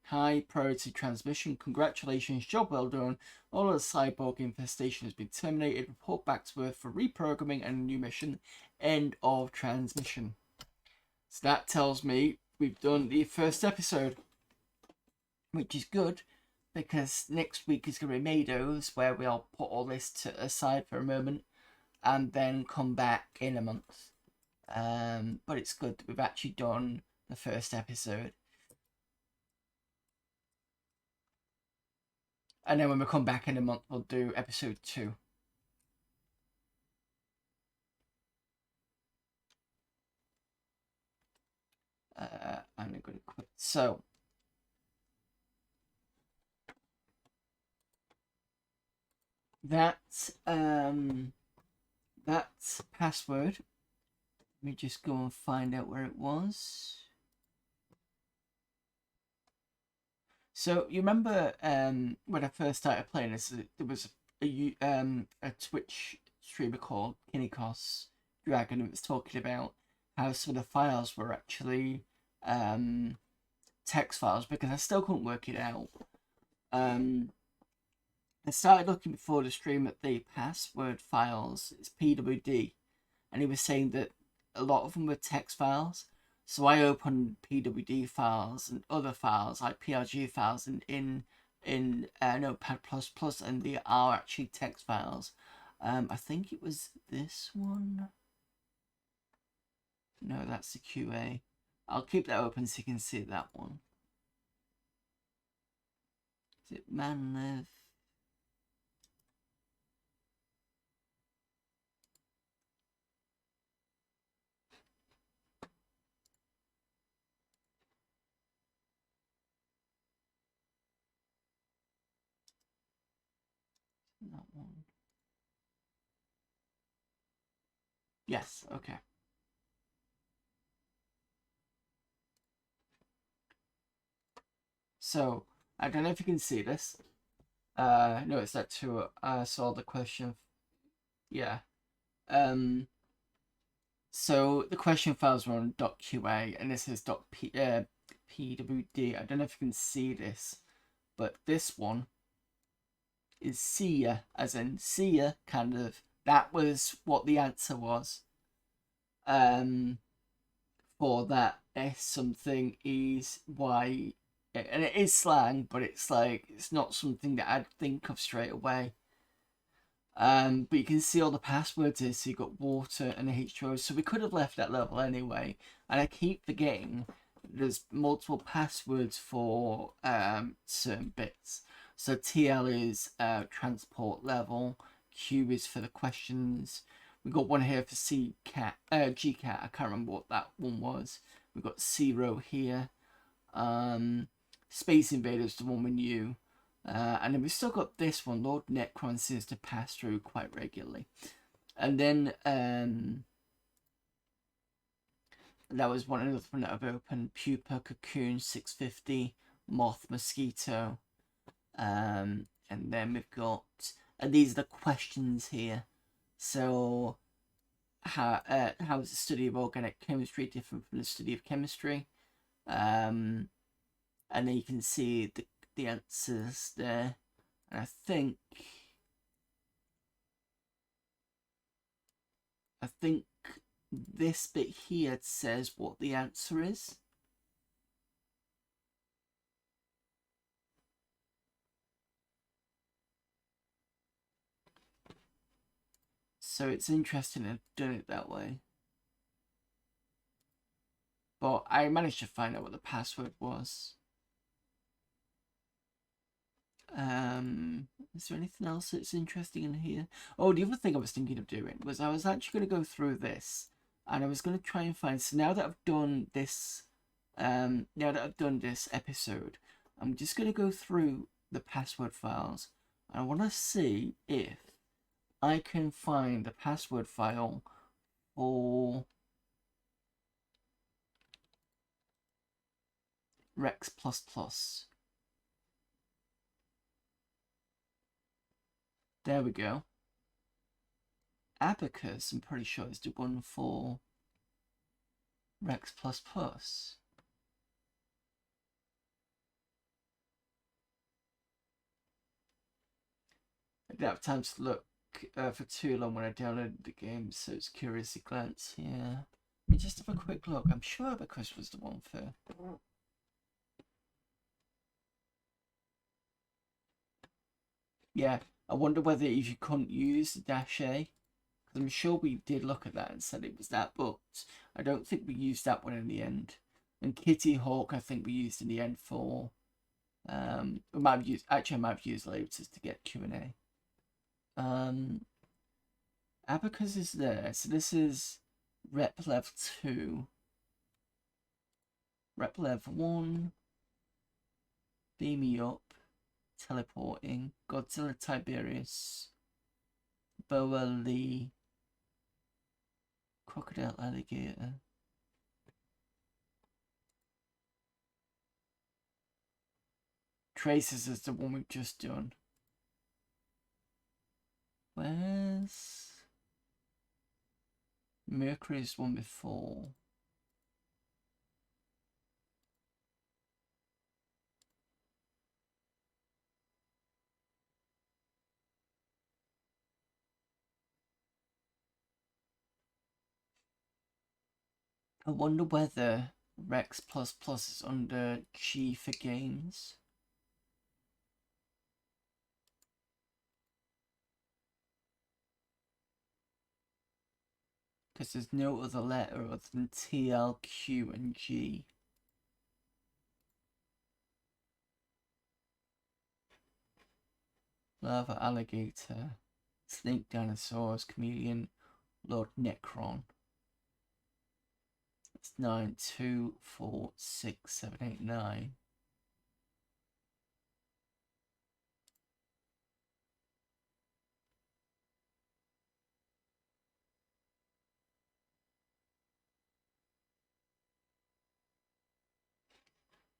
High priority transmission. Congratulations, job well done. All of the cyborg infestation has been terminated. Report back to Earth for reprogramming and a new mission. End of transmission. So that tells me we've done the first episode, which is good, because next week is going to be Mados, where we'll put all this aside for a moment and then come back in a month. But it's good that we've actually done the first episode. And then when we come back in a month, we'll do episode 2. I'm going to quit. So, that password, let me just go and find out where it was. So you remember when I first started playing this, there was a Twitch streamer called Kinikos Dragon who was talking about how some of the files were actually text files, because I still couldn't work it out. I started looking before the stream at the password files. It's PWD, and he was saying that a lot of them were text files. So I opened PWD files and other files like PRG files in Notepad++, and they are actually text files. I think it was this one. No, that's the QA. I'll keep that open so you can see that one. Is it Manliv? That one. Yes, okay. So, I don't know if you can see this. No, it's that too. I saw the question. Yeah. So the question files were on .qa, and this is .pwd. I don't know if you can see this, but this one is see ya, as in see ya, kind of. That was what the answer was. For that S something is Y, and it is slang, but it's like, it's not something that I'd think of straight away. But you can see all the passwords here. So you got water and H2O. So we could have left that level anyway. And I keep forgetting there's multiple passwords for certain bits. So TL is transport level. Q is for the questions. We got one here for GCAT. I can't remember what that one was. We've got 0 here. Space Invaders, the one we knew. And then we've still got this one. Lord Necron seems to pass through quite regularly. And then That was another one that I've opened. Pupa, cocoon, 650, moth, mosquito. And then we've got, and these are the questions here. So, how is the study of organic chemistry different from the study of chemistry? And then you can see the answers there. And I think this bit here says what the answer is. So it's interesting I've done it that way. But I managed to find out what the password was. Is there anything else that's interesting in here? Oh, the other thing I was thinking of doing was I was actually going to go through this and I was going to try and find, so now that I've done this episode, I'm just going to go through the password files. I want to see if I can find the password file for Rex++. There we go. Abacus, I'm pretty sure is the one for Rex++. I didn't have time to look for too long when I downloaded the game, so it's curious to glance here. Let me just have a quick look. I'm sure Abacus was the one for... Yeah, I wonder whether if you couldn't use the -A, because I'm sure we did look at that and said it was that, but I don't think we used that one in the end. And Kitty Hawk, I think we used in the end for... I might have used later to get Q&A. Abacus is there, so this is Rep Level 2. Rep Level 1. Beam Me Up. Teleporting. Godzilla Tiberius. Boa Lee. Crocodile Alligator. Traces is the one we've just done. Where's Mercury's one before? I wonder whether Rex++ is under G for games. Because there's no other letter other than T, L, Q, and G. Lava Alligator, Snake Dinosaurs, Chameleon, Lord Necron. It's 9, 2, 4, 6, 7, 8, 9.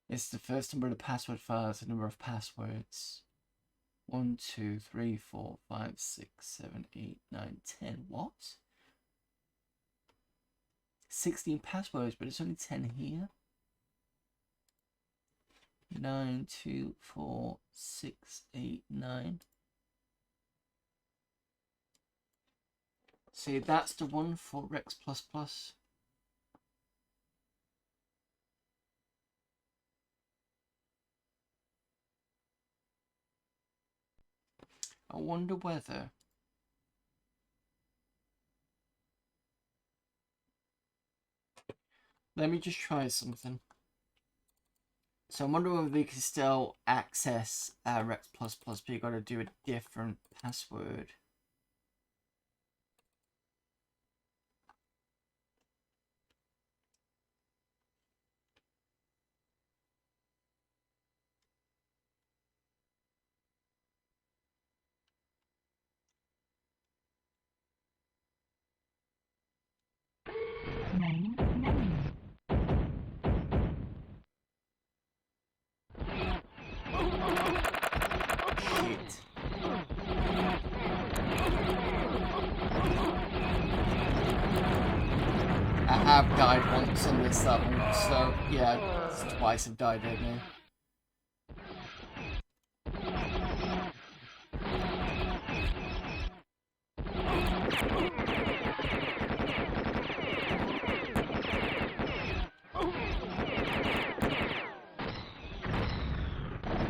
It's the first number of the password file, the number of passwords. 1, 2, 3, 4, 5, 6, 7, 8, 9, 10. What? 16 passwords, but it's only 10 here. 9, 2, 4, 6, 8, 9. See, that's the one for Rex++. I wonder whether... Let me just try something. So I'm wondering whether we can still access Rex++, but you've got to do a different password. have died once on this level, so yeah, it's twice I've died in here.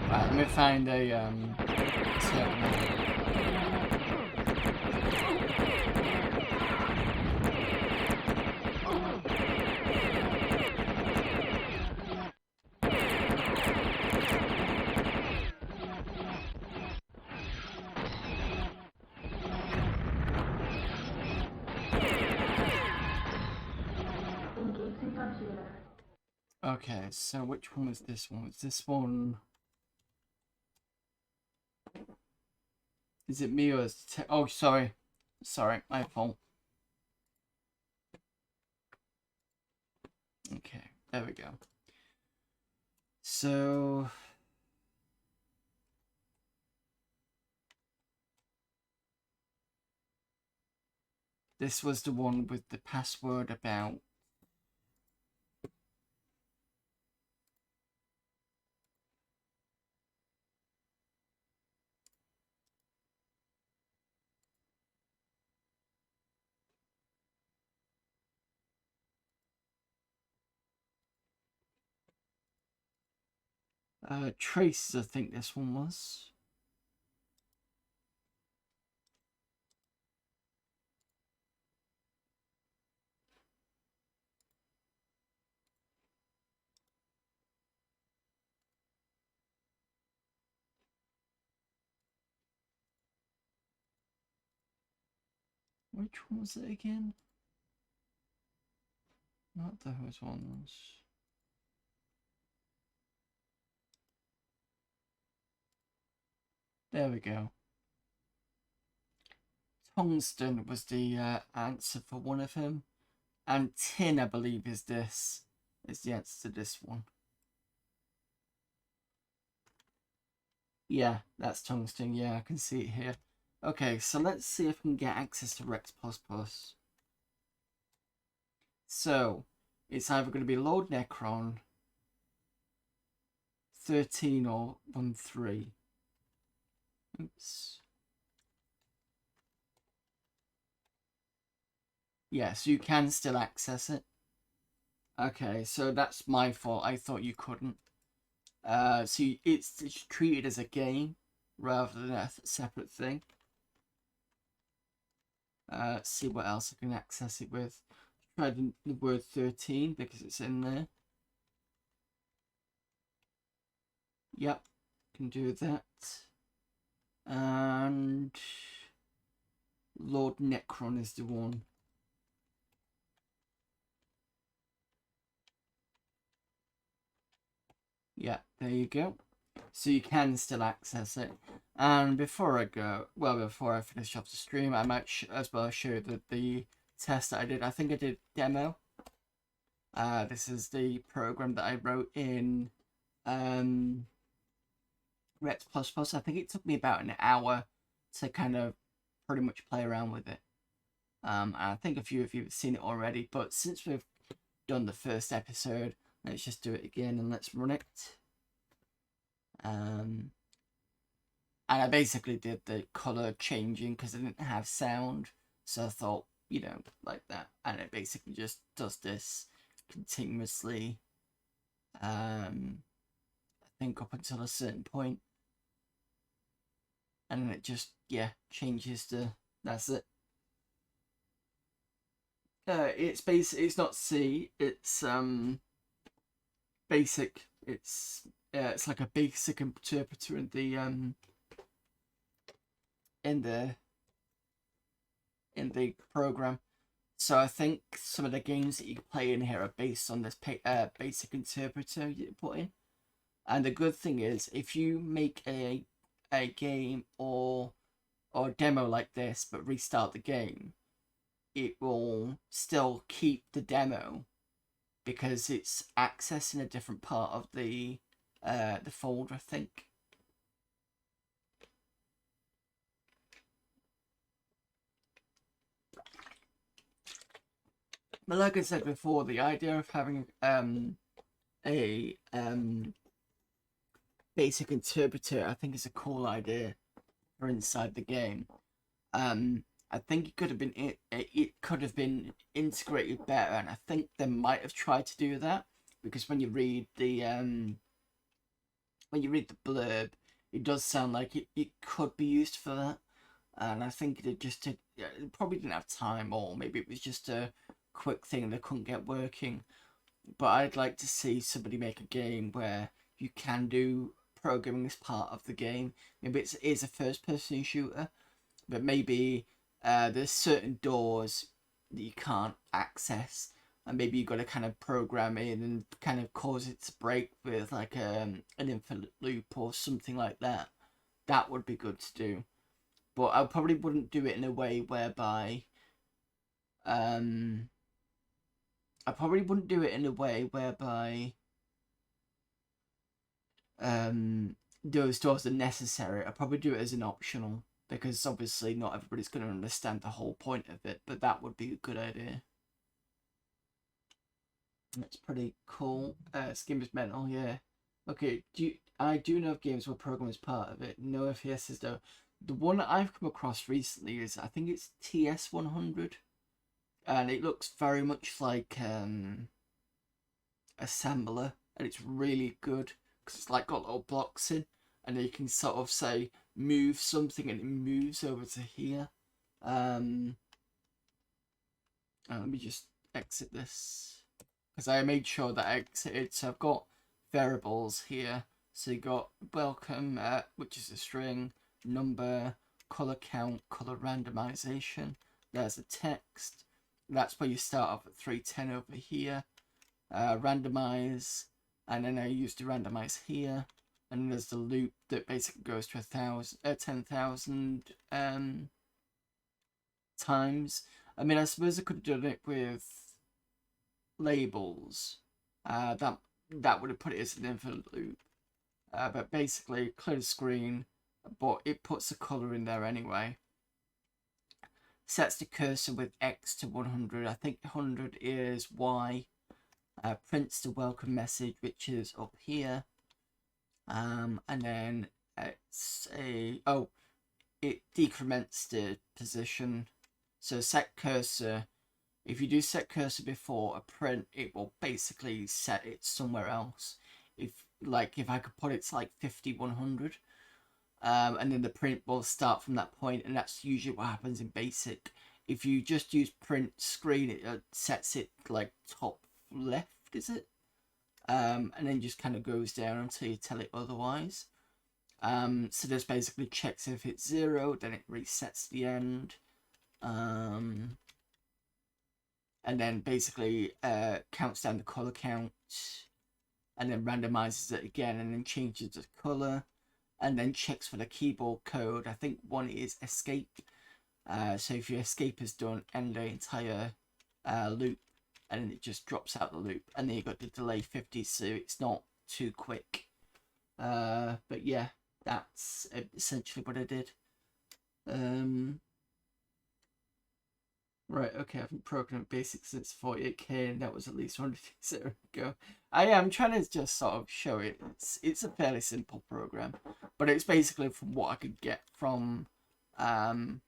Right, let me find a terminal. Engaging computer. Okay, so which one was this one? Was this one? Is it me or is it oh, sorry. Sorry, my fault. Okay, there we go. So... this was the one with the password about... traces, I think this one was. Which one was it again? Not those ones. There we go. Tungsten was the answer for one of them. And tin, I believe, is this. Is the answer to this one. Yeah, that's tungsten. Yeah, I can see it here. Okay, so let's see if we can get access to Rex++. So, it's either going to be Lord Necron, 13 or 13. Oops. Yeah, so you can still access it. Okay, so that's my fault. I thought you couldn't. So it's treated as a game rather than a separate thing. See what else I can access it with. Try the word 13 because it's in there. Yep, can do that. And Lord Necron is the one. Yeah, there you go. So you can still access it. And before I go, well, before I finish off the stream, I might as well show the test that I did. I think I did demo. This is the program that I wrote in Rex++. I think it took me about an hour to kind of pretty much play around with it. I think a few of you have seen it already, but since we've done the first episode, let's just do it again and let's run it. And I basically did the color changing because I didn't have sound, so I thought, you know, like that, and it basically just does this continuously. I think up until a certain point, and then it just, yeah, changes to, that's it. It's basic. It's not C. It's basic. It's like a basic interpreter in the program. So I think some of the games that you can play in here are based on this basic interpreter you put in. And the good thing is, if you make a game or demo like this, but restart the game, it will still keep the demo because it's accessing a different part of the folder, I think. But like I said before, the idea of having a basic interpreter, I think, is a cool idea for inside the game. I think it could have been integrated better, and I think they might have tried to do that, because when you read the blurb, it does sound like it could be used for that. And I think it probably didn't have time, or maybe it was just a quick thing they couldn't get working. But I'd like to see somebody make a game where you can do programming as part of the game. Maybe it is a first-person shooter, but maybe there's certain doors that you can't access, and maybe you've got to kind of program in and kind of cause it to break with like an infinite loop or something like that. That would be good to do. But I probably wouldn't do it in a way whereby those doors are necessary. I'd probably do it as an optional, because obviously not everybody's going to understand the whole point of it, but that would be a good idea. That's pretty cool. Scheme is mental, yeah. Okay, I do know of games where program is part of it. No FPSs though. The one that I've come across recently is, I think it's TS100, and it looks very much like assembler, and it's really good because it's like got little blocks in, and you can sort of say move something and it moves over to here. Let me just exit this, because I made sure that I exited. So I've got variables here. So you got welcome, which is a string, number, color count, color randomization. There's a text. That's where you start off at 310 over here. Randomize, and then I used to randomize here. And there's the loop that basically goes to 10,000 times. I mean, I suppose I could have done it with labels. That would have put it as an infinite loop. But basically, clear the screen, but it puts the color in there anyway. Sets the cursor with X to 100. I think 100 is Y. Prints the welcome message, which is up here. And then it decrements the position. So set cursor. If you do set cursor before a print, it will basically set it somewhere else. If I could put it to like 50, 100, and then the print will start from that point, and that's usually what happens in BASIC. If you just use print screen, it sets it like top left, is it? And then just kind of goes down until you tell it otherwise. So this basically checks if it's 0, then it resets the end. And then basically counts down the color count, and then randomizes it again, and then changes the color, and then checks for the keyboard code. I think one is escape. So if your escape is done, end the entire loop, and then it just drops out the loop, and then you got the delay 50, so it's not too quick. But yeah, that's essentially what I did. Right, okay, I haven't programmed BASIC since 48K, and that was at least 100 years ago. I am trying to just sort of show it. It's a fairly simple program, but it's basically from what I could get from the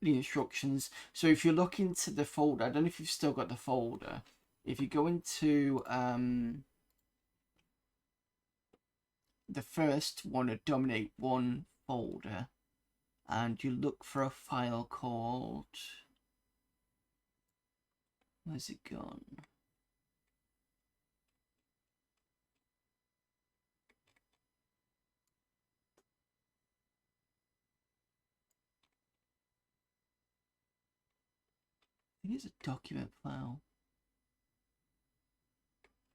instructions. So if you look into the folder, I don't know if you've still got the folder. If you go into the first one, a dominate one folder, and you look for a file called... Where's it gone? I think it's a document file.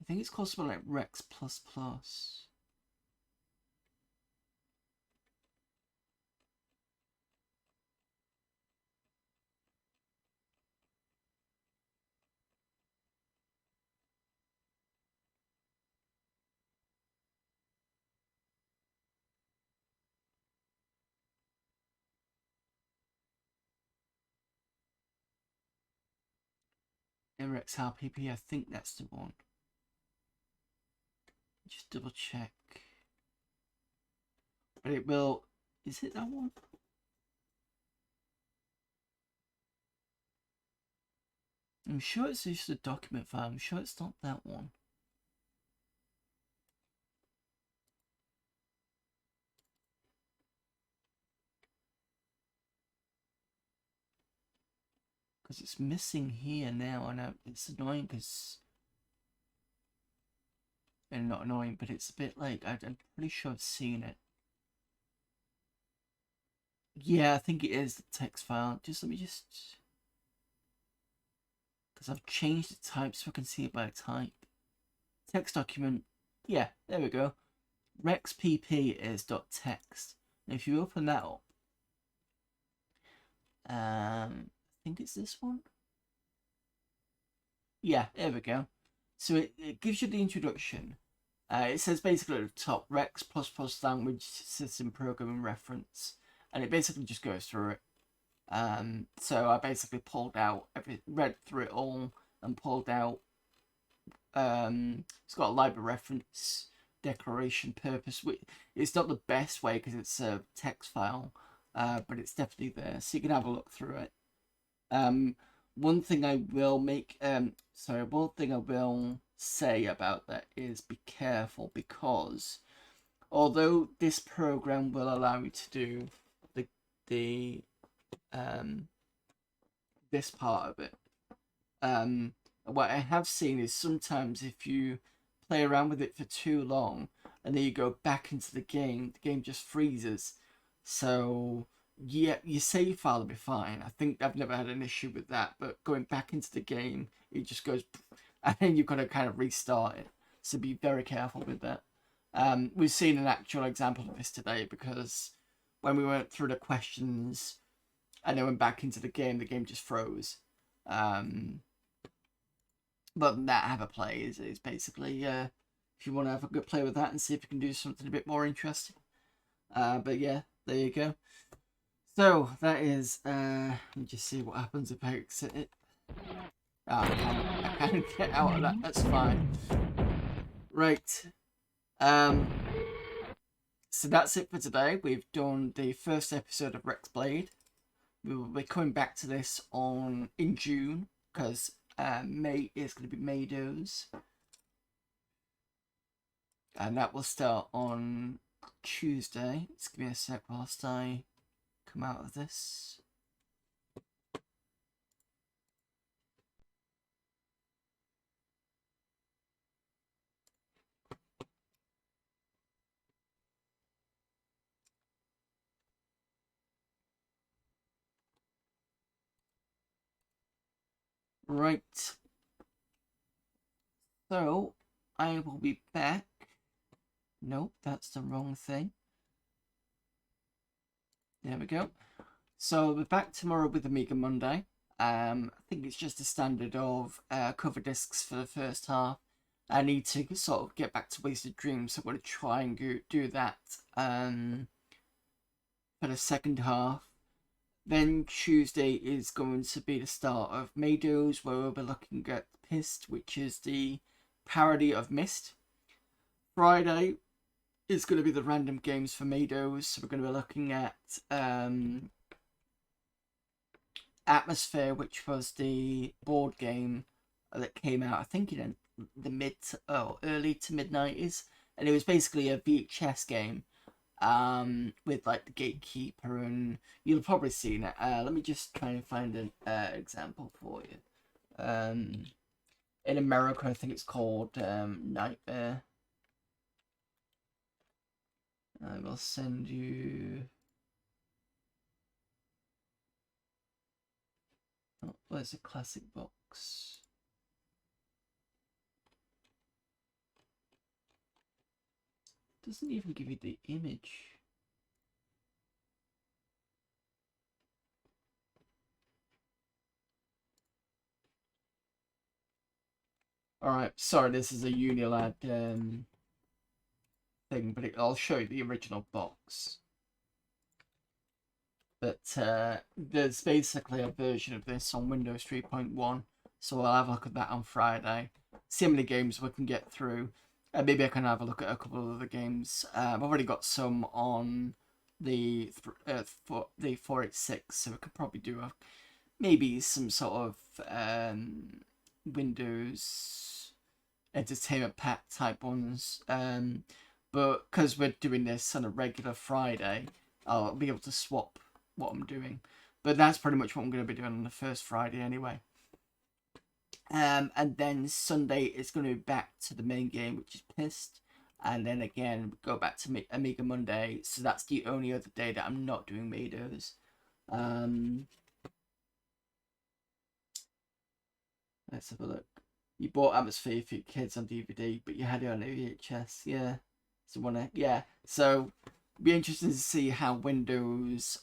I think it's called something like Rex++. MXRPP, I think that's the one. Just double check. But it will... Is it that one? I'm sure it's just a document file. I'm sure it's not that one. Because it's missing here now, and it's annoying because... And not annoying, but it's a bit like... I'm pretty sure I've seen it. Yeah, I think it is the text file. Let me just... Because I've changed the type so I can see it by type. Text document. Yeah, there we go. rexpp is .text. And if you open that up, I think it's this one. Yeah, there we go. So it gives you the introduction. It says basically at the top, Rex++ language system programming reference. And it basically just goes through it. So I basically pulled out, read through it all and pulled out. It's got a library reference, declaration, purpose. It's not the best way because it's a text file, but it's definitely there, so you can have a look through it. One thing I will one thing I will say about that is be careful, because although this program will allow you to do this part of it, what I have seen is sometimes if you play around with it for too long and then you go back into the game just freezes. So yeah, your save file will be fine. I think I've never had an issue with that, but going back into the game, it just goes, and then you've got to kind of restart it. So be very careful with that. We've seen an actual example of this today, because when we went through the questions and then went back into the game just froze. But that have a play is basically, if you want to have a good play with that and see if you can do something a bit more interesting. But yeah, there you go. So that is, let me just see what happens if I exit it. I can't get out of that, that's fine. Right. So that's it for today. We've done the first episode of Rex Blade. We will be coming back to this in June, because May is going to be Maydos. And that will start on Tuesday. Just give me a sec whilst I come out of this. Right. So, I will be back. Nope, that's the wrong thing. There we go. So, we're back tomorrow with Amiga Monday. I think it's just a standard of cover discs for the first half. I need to sort of get back to Wasted Dreams, so I'm going to try and do that for the second half. Then Tuesday is going to be the start of Maydos, where we'll be looking at Pissed, which is the parody of Myst. Friday is going to be the random games for Maydos, so we're going to be looking at Atmosphere, which was the board game that came out, I think, in the early to mid-90s, and it was basically a VHS game with like the gatekeeper, and you'll have probably seen it. Let me just try and find an example for you. In America, I think it's called Nightmare. I will send you. Oh, where's the classic box? Doesn't even give you the image. Alright, sorry, this is a Unilad thing, but I'll show you the original box. But there's basically a version of this on Windows 3.1. So I'll have a look at that on Friday. See how many games we can get through. Maybe I can have a look at a couple of other games. I've already got some on the 486, so we could probably do maybe some sort of Windows entertainment pack type ones. But because we're doing this on a regular Friday, I'll be able to swap what I'm doing. But that's pretty much what I'm going to be doing on the first Friday anyway. And then Sunday is going to be back to the main game, which is Pissed. And then again, go back to Amiga Monday. So that's the only other day that I'm not doing Mados. Let's have a look. You bought Atmosphere for your kids on DVD, but you had it on VHS. Yeah. So So be interesting to see how Windows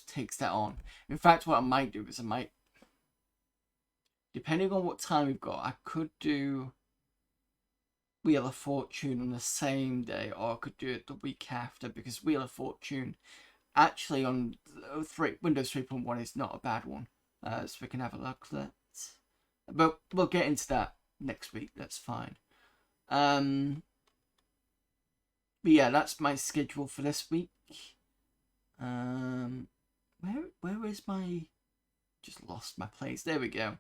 takes that on. In fact, what I might do is depending on what time we've got, I could do Wheel of Fortune on the same day, or I could do it the week after, because Wheel of Fortune actually on Windows 3.1 is not a bad one. So we can have a look at that. But we'll get into that next week, that's fine. But yeah, that's my schedule for this week. Where is my... Just lost my place. There we go.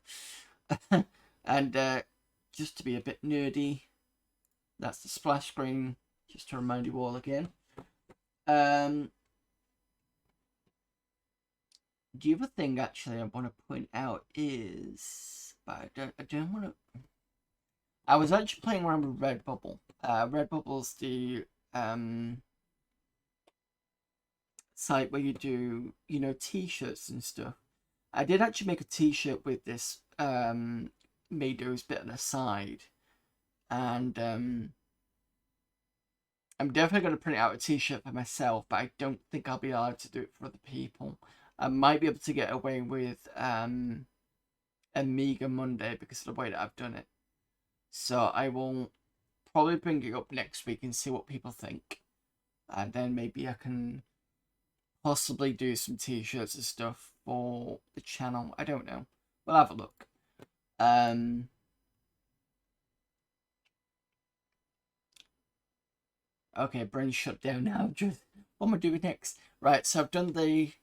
And just to be a bit nerdy, that's the splash screen, just to remind you all again. The other thing actually I want to point out is, but I don't want to. I was actually playing around with Redbubble. Redbubble's the site where you do, t-shirts and stuff. I did actually make a t-shirt with this Mados bit on the side, and I'm definitely going to print out a t-shirt for myself, but I don't think I'll be allowed to do it for other people. I might be able to get away with Amiga Monday because of the way that I've done it. So I will probably bring it up next week and see what people think, and then maybe I can possibly do some t-shirts and stuff for the channel. I don't know. We'll have a look. Okay, brain shut down now. Just what am I doing next? Right, so I've done the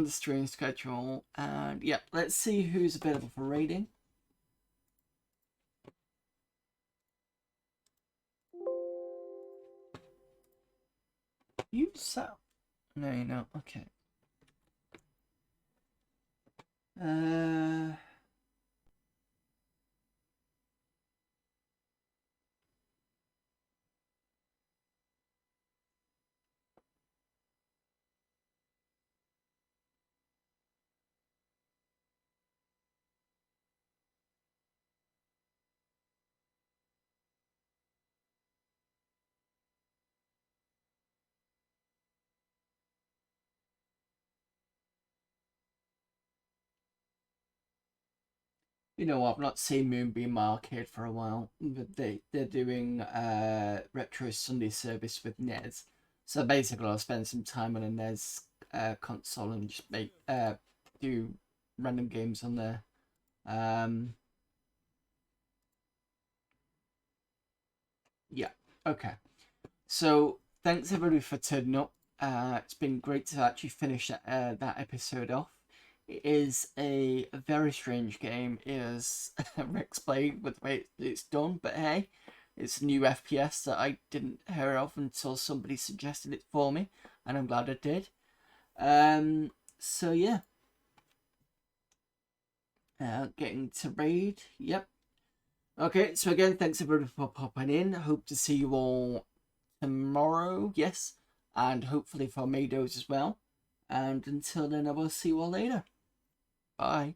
stream schedule, and yeah, let's see who's available for raiding. You so? No, you're not. Okay. You know what? I've not seen Moonbeam Arcade for a while. They're doing retro Sunday service with NES. So basically, I'll spend some time on a NES console and just do random games on there. Yeah. Okay. So thanks everybody for turning up. It's been great to actually finish that episode off. It is a very strange game, as Rex played with the way it's done, but hey, it's a new FPS that I didn't hear of until somebody suggested it for me, and I'm glad I did. So yeah. Getting to raid, yep. Okay, so again, thanks everybody for popping in. Hope to see you all tomorrow, yes, and hopefully for Mados as well. And until then, I will see you all later. Bye.